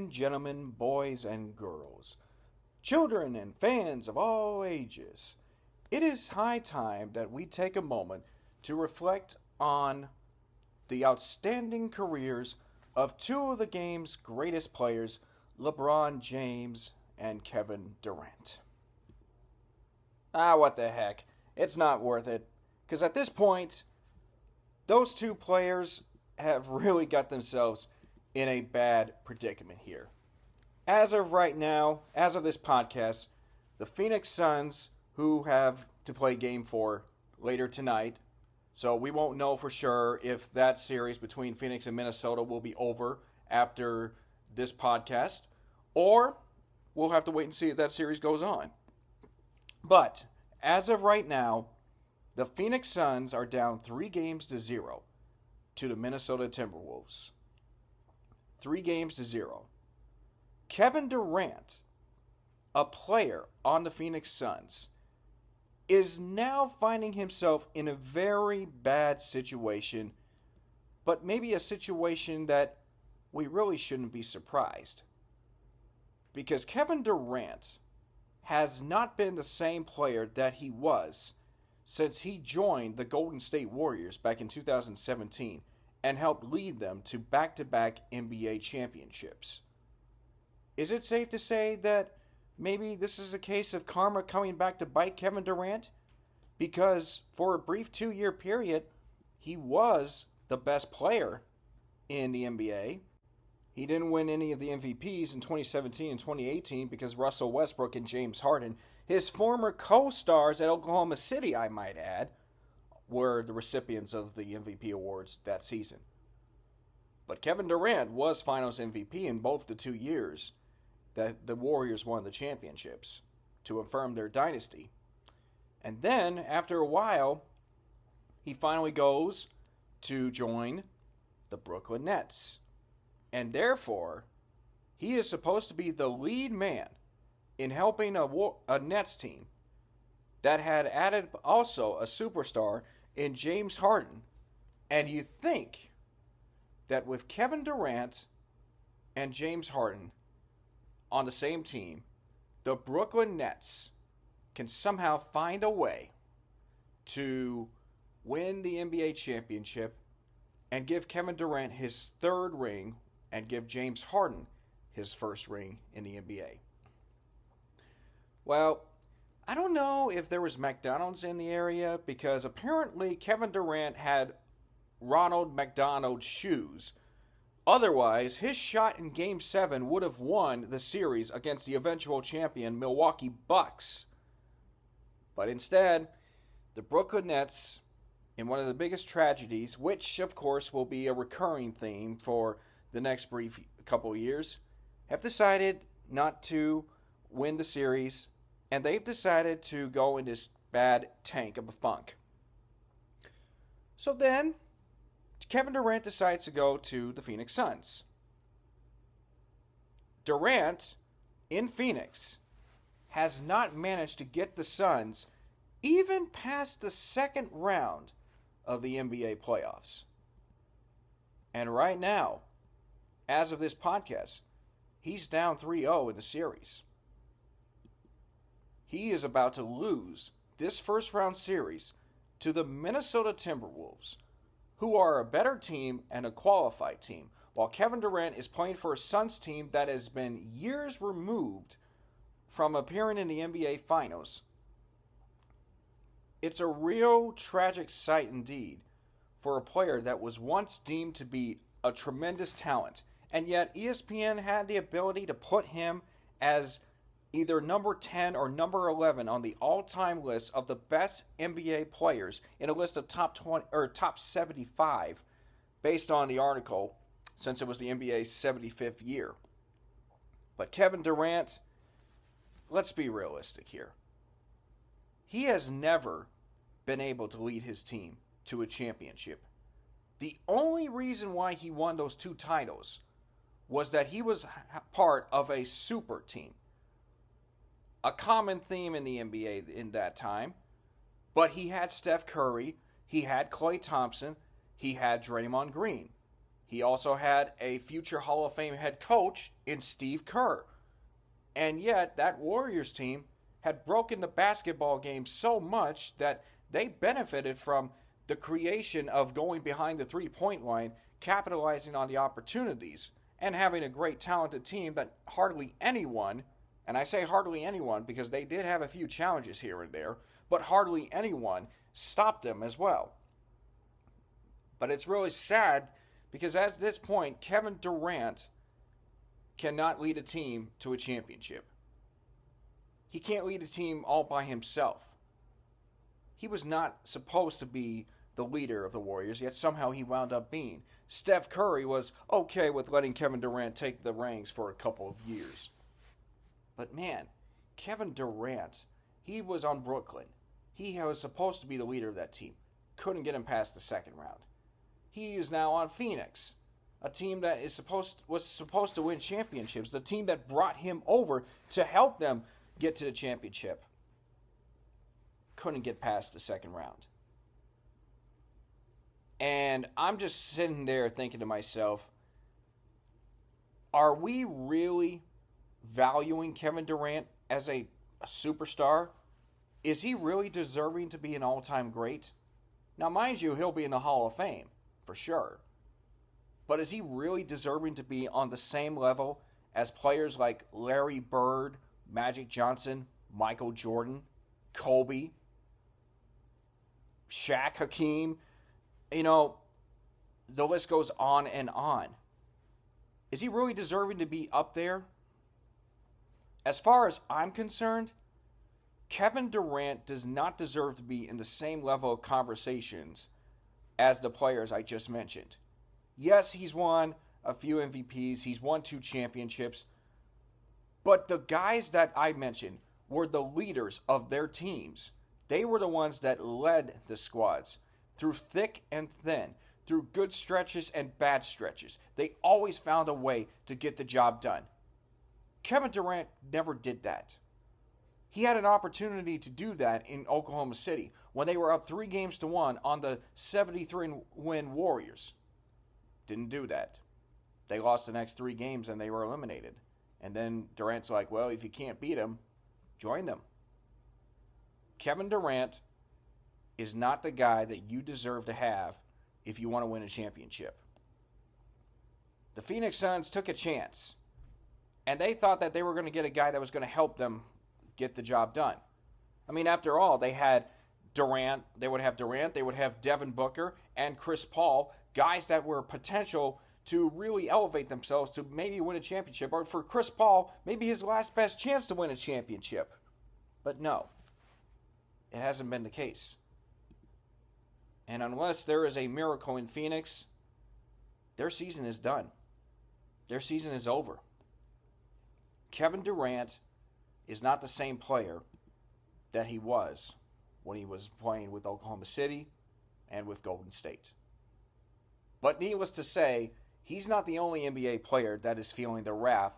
Gentlemen, boys and girls, children and fans of all ages, it is high time that we take a moment to reflect on the outstanding careers of 2 of the game's greatest players, LeBron James and Kevin Durant. What the heck, it's not worth it, because at this point, those 2 players have really got themselves in a bad predicament here. As of right now, as of this podcast, the Phoenix Suns, who have to play Game 4 later tonight, so we won't know for sure if that series between Phoenix and Minnesota will be over after this podcast, or we'll have to wait and see if that series goes on. But as of right now, the Phoenix Suns are down 3-0 to the Minnesota Timberwolves. 3-0. Kevin Durant, a player on the Phoenix Suns, is now finding himself in a very bad situation, but maybe a situation that we really shouldn't be surprised. Because Kevin Durant has not been the same player that he was since he joined the Golden State Warriors back in 2017 and helped lead them to back-to-back NBA championships. Is it safe to say that maybe this is a case of karma coming back to bite Kevin Durant? Because for a brief 2-year period, he was the best player in the NBA. He didn't win any of the MVPs in 2017 and 2018 because Russell Westbrook and James Harden, his former co-stars at Oklahoma City, I might add, were the recipients of the MVP awards that season. But Kevin Durant was Finals MVP in both the 2 years that the Warriors won the championships to affirm their dynasty. And then, after a while, he finally goes to join the Brooklyn Nets. And therefore, he is supposed to be the lead man in helping a Nets team that had added also a superstar in James Harden. And you think that with Kevin Durant and James Harden on the same team, the Brooklyn Nets can somehow find a way to win the NBA championship and give Kevin Durant his 3rd ring and give James Harden his first ring in the NBA. Well, I don't know if there was McDonald's in the area because apparently Kevin Durant had Ronald McDonald shoes. Otherwise, his shot in Game 7 would have won the series against the eventual champion Milwaukee Bucks. But instead, the Brooklyn Nets, in one of the biggest tragedies, which of course will be a recurring theme for the next brief couple of years, have decided not to win the series, and they've decided to go in this bad tank of a funk. So then, Kevin Durant decides to go to the Phoenix Suns. Durant, in Phoenix, has not managed to get the Suns even past the second round of the NBA playoffs. And right now, as of this podcast, he's down 3-0 in the series. He is about to lose this first round series to the Minnesota Timberwolves, who are a better team and a qualified team, while Kevin Durant is playing for a Suns team that has been years removed from appearing in the NBA Finals. It's a real tragic sight indeed for a player that was once deemed to be a tremendous talent, and yet ESPN had the ability to put him as either number 10 or number 11 on the all-time list of the best NBA players in a list of top 20 or top 75 based on the article, since it was the NBA's 75th year. But Kevin Durant, let's be realistic here. He has never been able to lead his team to a championship. The only reason why he won those 2 titles was that he was part of a super team. A common theme in the NBA in that time. But he had Steph Curry, he had Klay Thompson, he had Draymond Green. He also had a future Hall of Fame head coach in Steve Kerr. And yet, that Warriors team had broken the basketball game so much that they benefited from the creation of going behind the three-point line, capitalizing on the opportunities, and having a great talented team that hardly anyone, and I say hardly anyone because they did have a few challenges here and there, but hardly anyone stopped them as well. But it's really sad because at this point, Kevin Durant cannot lead a team to a championship. He can't lead a team all by himself. He was not supposed to be the leader of the Warriors, yet somehow he wound up being. Steph Curry was okay with letting Kevin Durant take the reins for a couple of years. But man, Kevin Durant, he was on Brooklyn. He was supposed to be the leader of that team. Couldn't get him past the second round. He is now on Phoenix, a team that was supposed to win championships, the team that brought him over to help them get to the championship. Couldn't get past the second round. And I'm just sitting there thinking to myself, are we really valuing Kevin Durant as a superstar? Is he really deserving to be an all-time great? Now, mind you, he'll be in the Hall of Fame, for sure. But is he really deserving to be on the same level as players like Larry Bird, Magic Johnson, Michael Jordan, Kobe, Shaq, Hakeem? You know, the list goes on and on. Is he really deserving to be up there? As far as I'm concerned, Kevin Durant does not deserve to be in the same level of conversations as the players I just mentioned. Yes, he's won a few MVPs, he's won 2 championships, but the guys that I mentioned were the leaders of their teams. They were the ones that led the squads through thick and thin, through good stretches and bad stretches. They always found a way to get the job done. Kevin Durant never did that. He had an opportunity to do that in Oklahoma City when they were up 3-1 on the 73-win Warriors. Didn't do that. They lost the next 3 games and they were eliminated. And then Durant's like, well, if you can't beat them, join them. Kevin Durant is not the guy that you deserve to have if you want to win a championship. The Phoenix Suns took a chance, and they thought that they were going to get a guy that was going to help them get the job done. I mean, after all, they had Durant, they would have Devin Booker, and Chris Paul, guys that were potential to really elevate themselves to maybe win a championship, or for Chris Paul, maybe his last best chance to win a championship. But no, it hasn't been the case. And unless there is a miracle in Phoenix, their season is done. Their season is over. Kevin Durant is not the same player that he was when he was playing with Oklahoma City and with Golden State. But needless to say, he's not the only NBA player that is feeling the wrath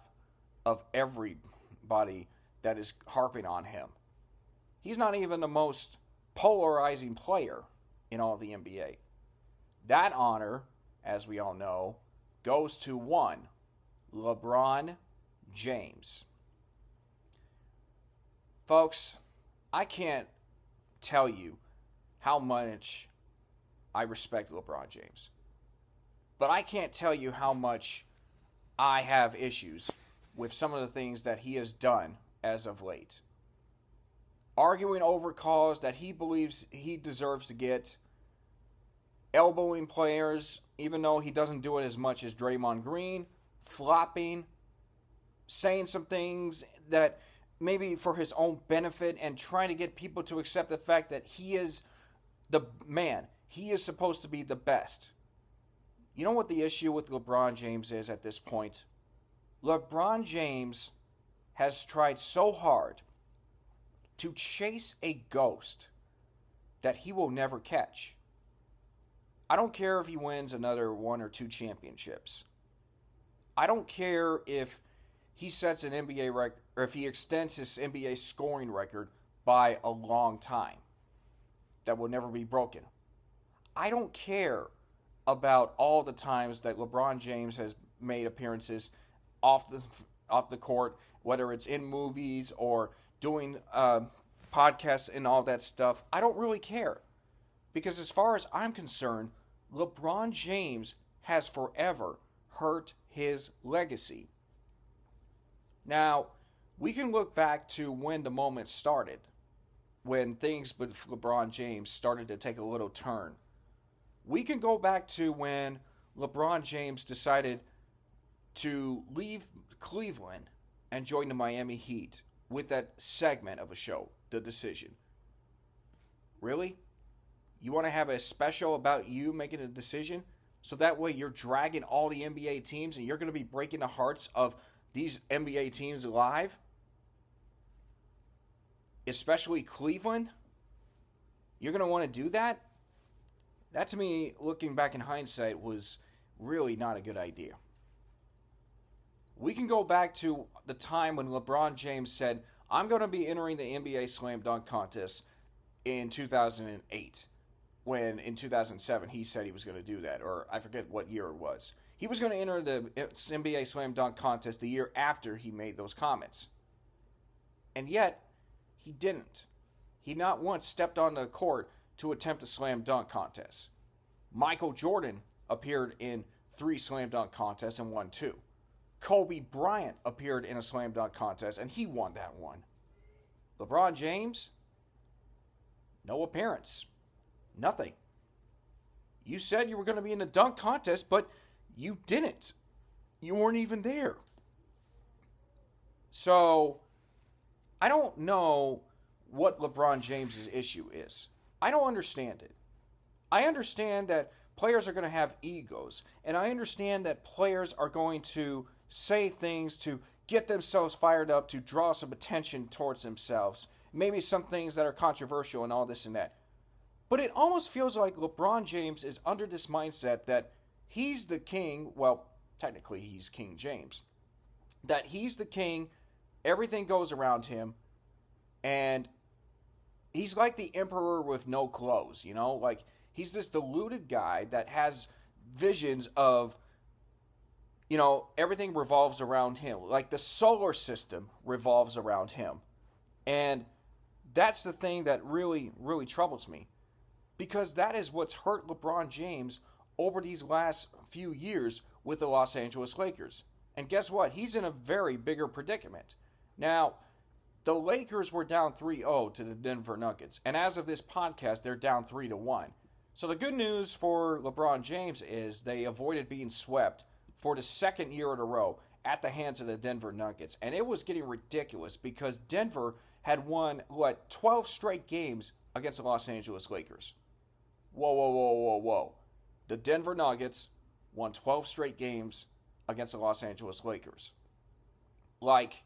of everybody that is harping on him. He's not even the most polarizing player in all of the NBA. That honor, as we all know, goes to one, LeBron James. Folks, I can't tell you how much I respect LeBron James. But I can't tell you how much I have issues with some of the things that he has done as of late. Arguing over calls that he believes he deserves to get, elbowing players even though he doesn't do it as much as Draymond Green, flopping, saying some things that maybe for his own benefit and trying to get people to accept the fact that he is the man. He is supposed to be the best. You know what the issue with LeBron James is at this point? LeBron James has tried so hard to chase a ghost that he will never catch. I don't care if he wins another 1 or 2 championships. I don't care if he sets an NBA record or if he extends his NBA scoring record by a long time that will never be broken. I don't care about all the times that LeBron James has made appearances off the court, whether it's in movies or doing podcasts and all that stuff. I don't really care. Because as far as I'm concerned, LeBron James has forever hurt his legacy. Now, we can look back to when the moment started, when things with LeBron James started to take a little turn. We can go back to when LeBron James decided to leave Cleveland and join the Miami Heat with that segment of a show, The Decision. Really? You want to have a special about you making a decision? So that way you're dragging all the NBA teams and you're going to be breaking the hearts of these NBA teams live? Especially Cleveland? You're going to want to do that? That to me, looking back in hindsight, was really not a good idea. We can go back to the time when LeBron James said, I'm going to be entering the NBA Slam Dunk Contest in 2008. When in 2007 he said he was going to do that, or I forget what year it was. He was going to enter the NBA Slam Dunk Contest the year after he made those comments. And yet, he didn't. He not once stepped on the court to attempt a slam dunk contest. Michael Jordan appeared in 3 slam dunk contests and won 2. Kobe Bryant appeared in a slam dunk contest and he won that one. LeBron James? No appearance. Nothing. You said you were going to be in the dunk contest, but you didn't. You weren't even there. So, I don't know what LeBron James's issue is. I don't understand it. I understand that players are going to have egos, and I understand that players are going to say things to get themselves fired up, to draw some attention towards themselves. Maybe some things that are controversial and all this and that. But it almost feels like LeBron James is under this mindset that he's the king. Well, technically he's King James. That he's the king, everything goes around him, and he's like the emperor with no clothes, you know? Like, he's this deluded guy that has visions of, you know, everything revolves around him. Like, the solar system revolves around him. And that's the thing that really, really troubles me. Because that is what's hurt LeBron James over these last few years with the Los Angeles Lakers. And guess what? He's in a very bigger predicament. Now, the Lakers were down 3-0 to the Denver Nuggets. And as of this podcast, they're down 3-1. So the good news for LeBron James is they avoided being swept for the second year in a row at the hands of the Denver Nuggets. And it was getting ridiculous because Denver had won, 12 straight games against the Los Angeles Lakers. Whoa, whoa, whoa, whoa, whoa. The Denver Nuggets won 12 straight games against the Los Angeles Lakers. Like,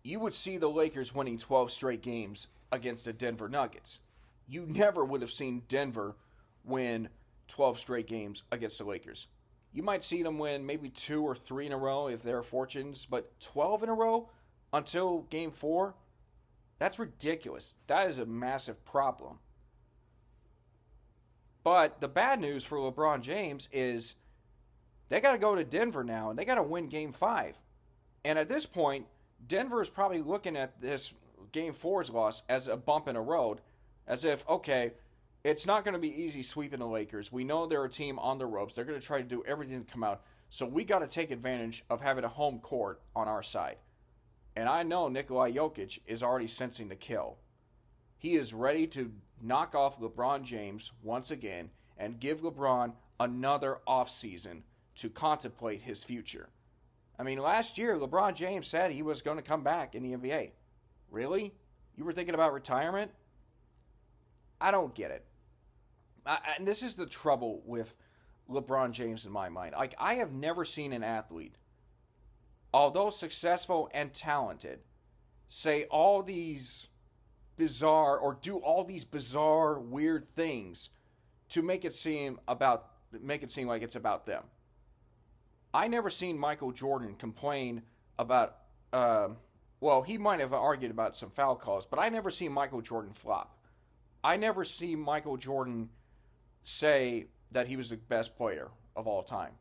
you would see the Lakers winning 12 straight games against the Denver Nuggets. You never would have seen Denver win 12 straight games against the Lakers. You might see them win maybe 2 or 3 in a row if they're fortunes, but 12 in a row until Game 4? That's ridiculous. That is a massive problem. But the bad news for LeBron James is they got to go to Denver now, and they got to win Game 5. And at this point, Denver is probably looking at this Game 4's loss as a bump in the road, as if, okay, it's not going to be easy sweeping the Lakers. We know they're a team on the ropes. They're going to try to do everything to come out. So we got to take advantage of having a home court on our side. And I know Nikola Jokic is already sensing the kill. He is ready to knock off LeBron James once again and give LeBron another offseason to contemplate his future. I mean, last year, LeBron James said he was going to come back in the NBA. Really? You were thinking about retirement? I don't get it. And this is the trouble with LeBron James in my mind. Like, I have never seen an athlete, although successful and talented, say all these bizarre or do all these bizarre, weird things to make it seem like it's about them. I never seen Michael Jordan complain about, he might have argued about some foul calls, but I never seen Michael Jordan flop. I never see Michael Jordan say that he was the best player of all time.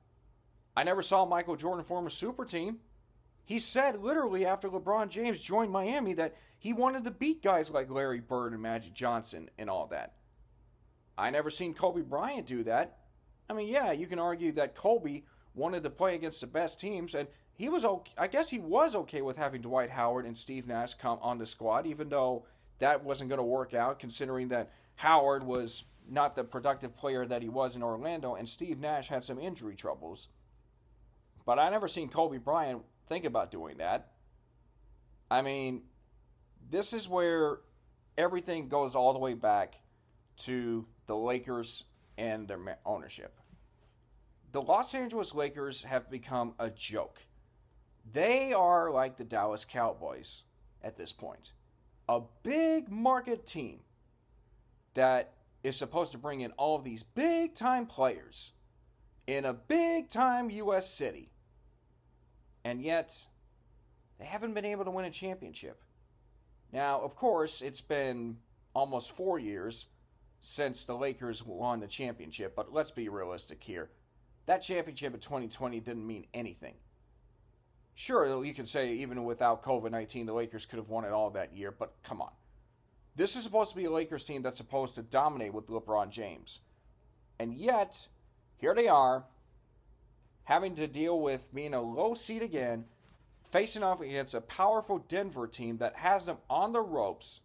I never saw Michael Jordan form a super team. He said literally after LeBron James joined Miami that he wanted to beat guys like Larry Bird and Magic Johnson and all that. I never seen Kobe Bryant do that. I mean, yeah, you can argue that Kobe wanted to play against the best teams, and he was okay. I guess he was okay with having Dwight Howard and Steve Nash come on the squad, even though that wasn't going to work out, considering that Howard was not the productive player that he was in Orlando, and Steve Nash had some injury troubles. But I never seen Kobe Bryant think about doing that. I mean, this is where everything goes all the way back to the Lakers and their ownership. The Los Angeles Lakers have become a joke. They are like the Dallas Cowboys at this point. A big market team that is supposed to bring in all of these big time players in a big time U.S. city. And yet, they haven't been able to win a championship. Now, of course, it's been almost 4 years since the Lakers won the championship, but let's be realistic here. That championship in 2020 didn't mean anything. Sure, you can say even without COVID-19, the Lakers could have won it all that year, but come on. This is supposed to be a Lakers team that's supposed to dominate with LeBron James. And yet, here they are, having to deal with being a low seed again, facing off against a powerful Denver team that has them on the ropes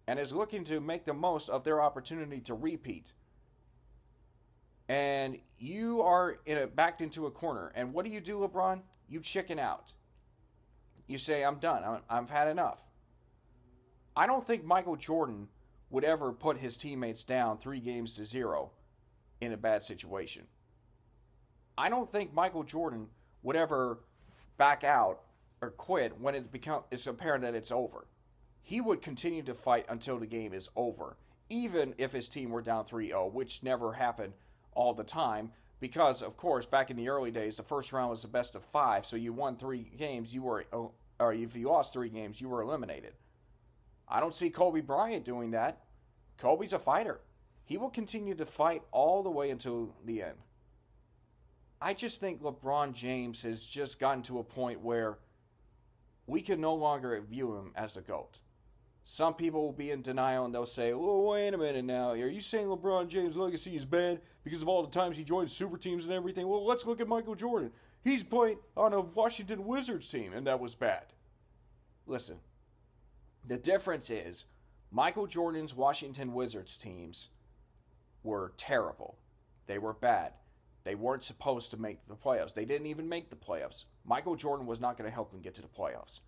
and is looking to make the most of their opportunity to repeat. And you are backed into a corner. And what do, LeBron? You chicken out. You say, I'm done. I've had enough. I don't think Michael Jordan would ever put his teammates down 3-0 in a bad situation. I don't think Michael Jordan would ever back out or quit when it's apparent that it's over. He would continue to fight until the game is over, even if his team were down 3-0, which never happened all the time. Because, of course, back in the early days, the first round was the best of 5, so you won 3 games, or if you lost 3 games, you were eliminated. I don't see Kobe Bryant doing that. Kobe's a fighter. He will continue to fight all the way until the end. I just think LeBron James has just gotten to a point where we can no longer view him as the GOAT. Some people will be in denial and they'll say, "Oh, wait a minute now. Are you saying LeBron James' legacy is bad because of all the times he joined super teams and everything?" Well, let's look at Michael Jordan. He's playing on a Washington Wizards team, and that was bad. Listen, the difference is Michael Jordan's Washington Wizards teams were terrible. They were bad. They weren't supposed to make the playoffs. They didn't even make the playoffs. Michael Jordan was not going to help them get to the playoffs.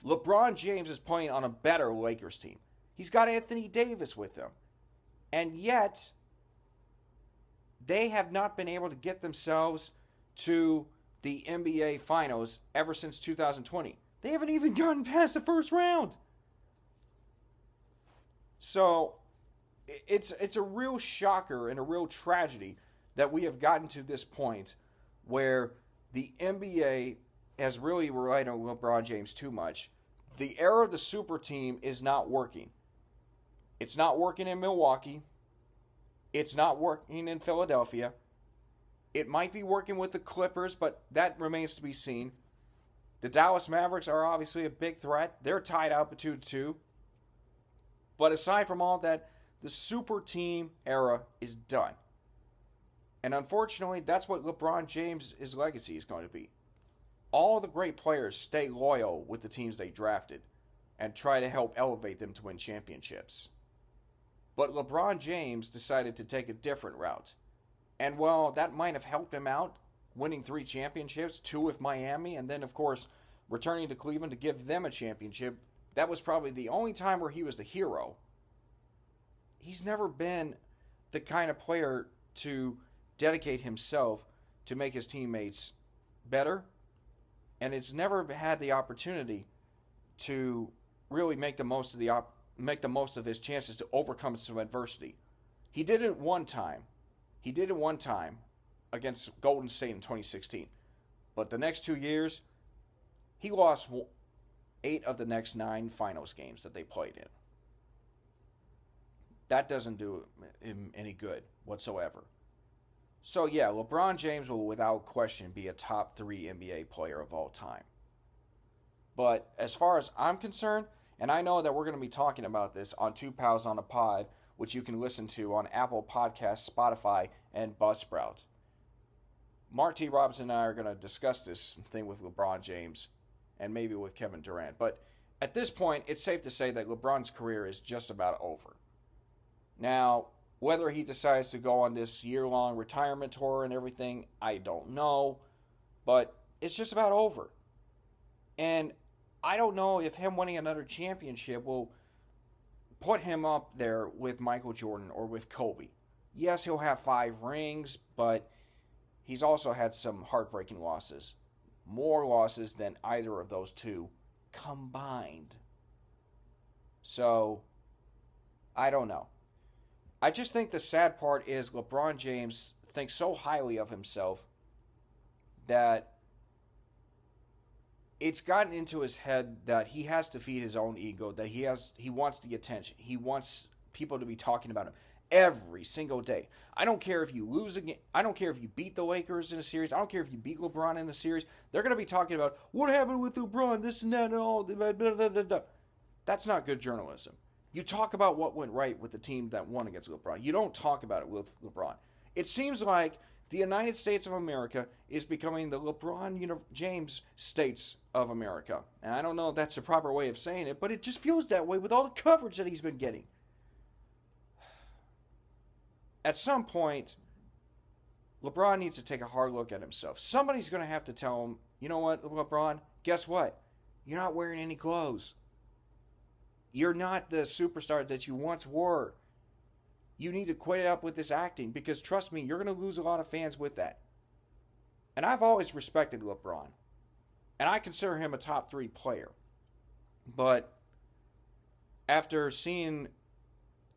LeBron James is playing on a better Lakers team. He's got Anthony Davis with him. And yet, they have not been able to get themselves to the NBA Finals ever since 2020. They haven't even gotten past the first round. So, it's a real shocker and a real tragedy that we have gotten to this point where the NBA has really relied on LeBron James too much. The era of the super team is not working. It's not working in Milwaukee. It's not working in Philadelphia. It might be working with the Clippers, but that remains to be seen. The Dallas Mavericks are obviously a big threat. They're tied up at 2-2. But aside from all that, the super team era is done. And unfortunately, that's what LeBron James' legacy is going to be. All the great players stay loyal with the teams they drafted and try to help elevate them to win championships. But LeBron James decided to take a different route. And while that might have helped him out, winning 3 championships, 2 with Miami, and then, of course, returning to Cleveland to give them a championship, that was probably the only time where he was the hero. He's never been the kind of player to dedicate himself to make his teammates better, and it's never had the opportunity to really make the most of his chances to overcome some adversity. He did it one time. He did it one time against Golden State in 2016. But the next 2 years, he lost 8 of the next 9 finals games that they played in. That doesn't do him any good whatsoever. So yeah, LeBron James will without question be a top 3 NBA player of all time. But as far as I'm concerned, and I know that we're going to be talking about this on Two Pals on a Pod, which you can listen to on Apple Podcasts, Spotify, and Buzzsprout. Mark T. Robinson and I are going to discuss this thing with LeBron James and maybe with Kevin Durant. But at this point, it's safe to say that LeBron's career is just about over. Now, whether he decides to go on this year-long retirement tour and everything, I don't know. But it's just about over. And I don't know if him winning another championship will put him up there with Michael Jordan or with Kobe. Yes, he'll have 5 rings, but he's also had some heartbreaking losses. More losses than either of those two combined. So, I don't know. I just think the sad part is LeBron James thinks so highly of himself that it's gotten into his head that he has to feed his own ego, that he wants the attention. He wants people to be talking about him every single day. I don't care if you lose again. I don't care if you beat the Lakers in a series. I don't care if you beat LeBron in a series. They're going to be talking about what happened with LeBron, this and that and all. Blah, blah, blah, blah. That's not good journalism. You talk about what went right with the team that won against LeBron. You don't talk about it with LeBron. It seems like the United States of America is becoming the LeBron James States of America. And I don't know if that's the proper way of saying it, but it just feels that way with all the coverage that he's been getting. At some point, LeBron needs to take a hard look at himself. Somebody's going to have to tell him, you know what, LeBron, guess what? You're not wearing any clothes. You're not the superstar that you once were. You need to quit up with this acting because, trust me, you're going to lose a lot of fans with that. And I've always respected LeBron. And I consider him a top 3 player. But after seeing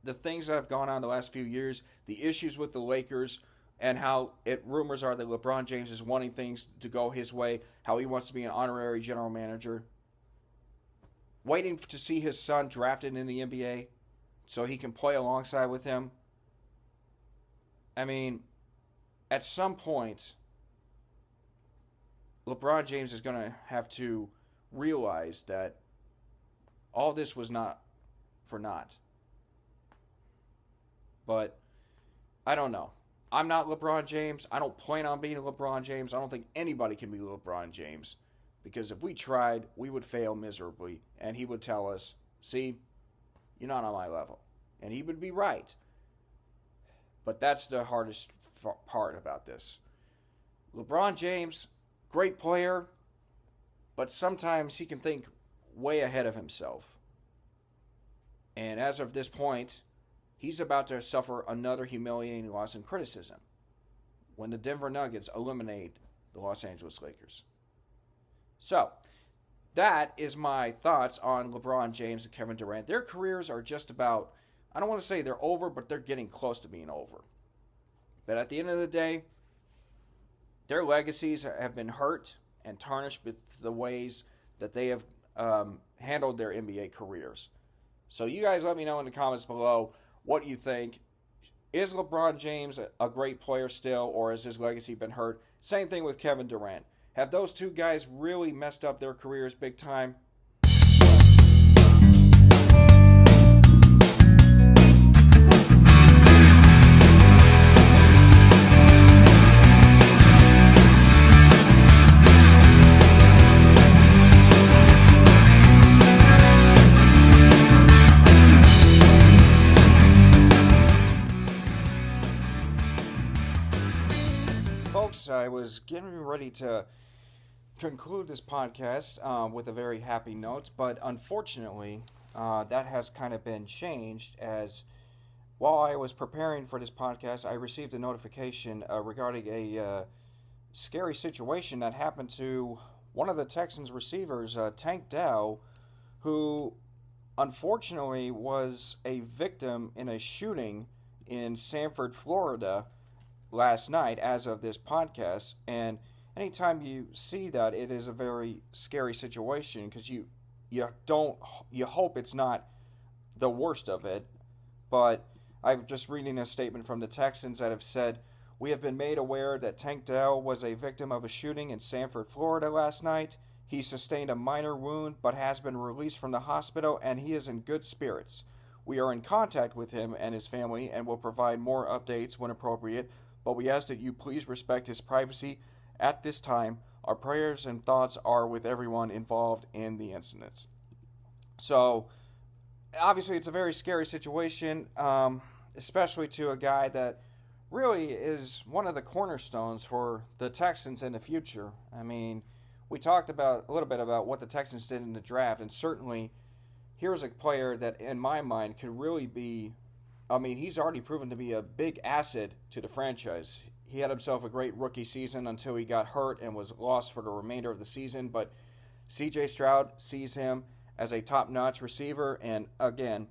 the things that have gone on the last few years, the issues with the Lakers, and how rumors are that LeBron James is wanting things to go his way, how he wants to be an honorary general manager, waiting to see his son drafted in the NBA so he can play alongside with him. I mean, at some point, LeBron James is going to have to realize that all this was not for not. But I don't know. I'm not LeBron James. I don't plan on being LeBron James. I don't think anybody can be LeBron James. Because if we tried, we would fail miserably. And he would tell us, see, you're not on my level. And he would be right. But that's the hardest part about this. LeBron James, great player, but sometimes he can think way ahead of himself. And as of this point, he's about to suffer another humiliating loss in criticism when the Denver Nuggets eliminate the Los Angeles Lakers. So, that is my thoughts on LeBron James and Kevin Durant. Their careers are just about, I don't want to say they're over, but they're getting close to being over. But at the end of the day, their legacies have been hurt and tarnished with the ways that they have handled their NBA careers. So you guys let me know in the comments below what you think. Is LeBron James a great player still, or has his legacy been hurt? Same thing with Kevin Durant. Have those two guys really messed up their careers big time? Folks, I was getting ready to conclude this podcast with a very happy note, but unfortunately that has kind of been changed, as while I was preparing for this podcast, I received a notification regarding a scary situation that happened to one of the Texans receivers, Tank Dell, who unfortunately was a victim in a shooting in Sanford, Florida last night as of this podcast. And anytime you see that, it is a very scary situation, because you hope it's not the worst of it. But I'm just reading a statement from the Texans that have said, "We have been made aware that Tank Dell was a victim of a shooting in Sanford, Florida last night. He sustained a minor wound but has been released from the hospital, and he is in good spirits. We are in contact with him and his family and will provide more updates when appropriate, but we ask that you please respect his privacy at this time. Our prayers and thoughts are with everyone involved in the incidents." So, obviously, it's a very scary situation, especially to a guy that really is one of the cornerstones for the Texans in the future. I mean, we talked a little bit about what the Texans did in the draft, and certainly here's a player that, in my mind, could really be, I mean, he's already proven to be a big asset to the franchise. He had himself a great rookie season until he got hurt and was lost for the remainder of the season. But C.J. Stroud sees him as a top-notch receiver. And again,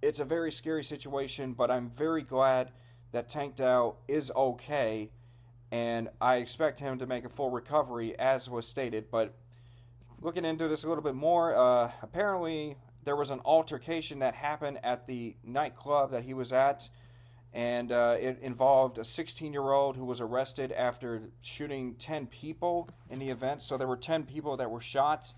it's a very scary situation, but I'm very glad that Tank Dell is okay. And I expect him to make a full recovery, as was stated. But looking into this a little bit more, apparently there was an altercation that happened at the nightclub that he was at. And it involved a 16-year-old who was arrested after shooting 10 people in the event. So there were 10 people that were shot,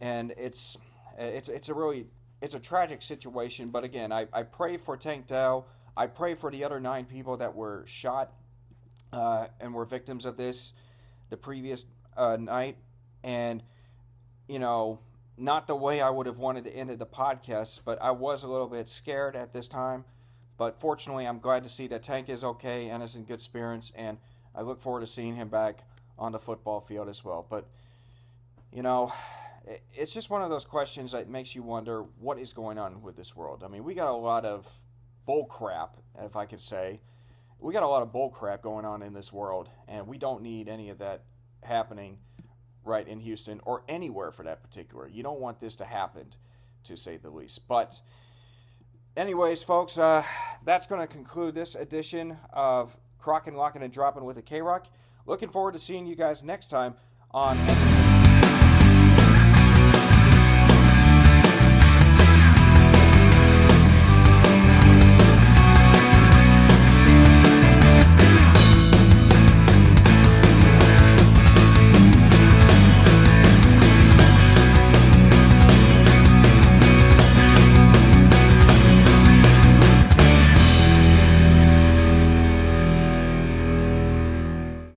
and it's a tragic situation. But again, I pray for Tank Dell. I pray for the other 9 people that were shot and were victims of this the previous night. And not the way I would have wanted to end the podcast, but I was a little bit scared at this time. But fortunately, I'm glad to see that Tank is okay and is in good spirits, and I look forward to seeing him back on the football field as well. But, it's just one of those questions that makes you wonder what is going on with this world. I mean, we got a lot of bull crap, if I could say. We got a lot of bull crap going on in this world, and we don't need any of that happening right in Houston or anywhere for that particular. You don't want this to happen, to say the least. But anyways, folks, that's going to conclude this edition of Crocking, Locking, and Dropping with a K-Rock. Looking forward to seeing you guys next time on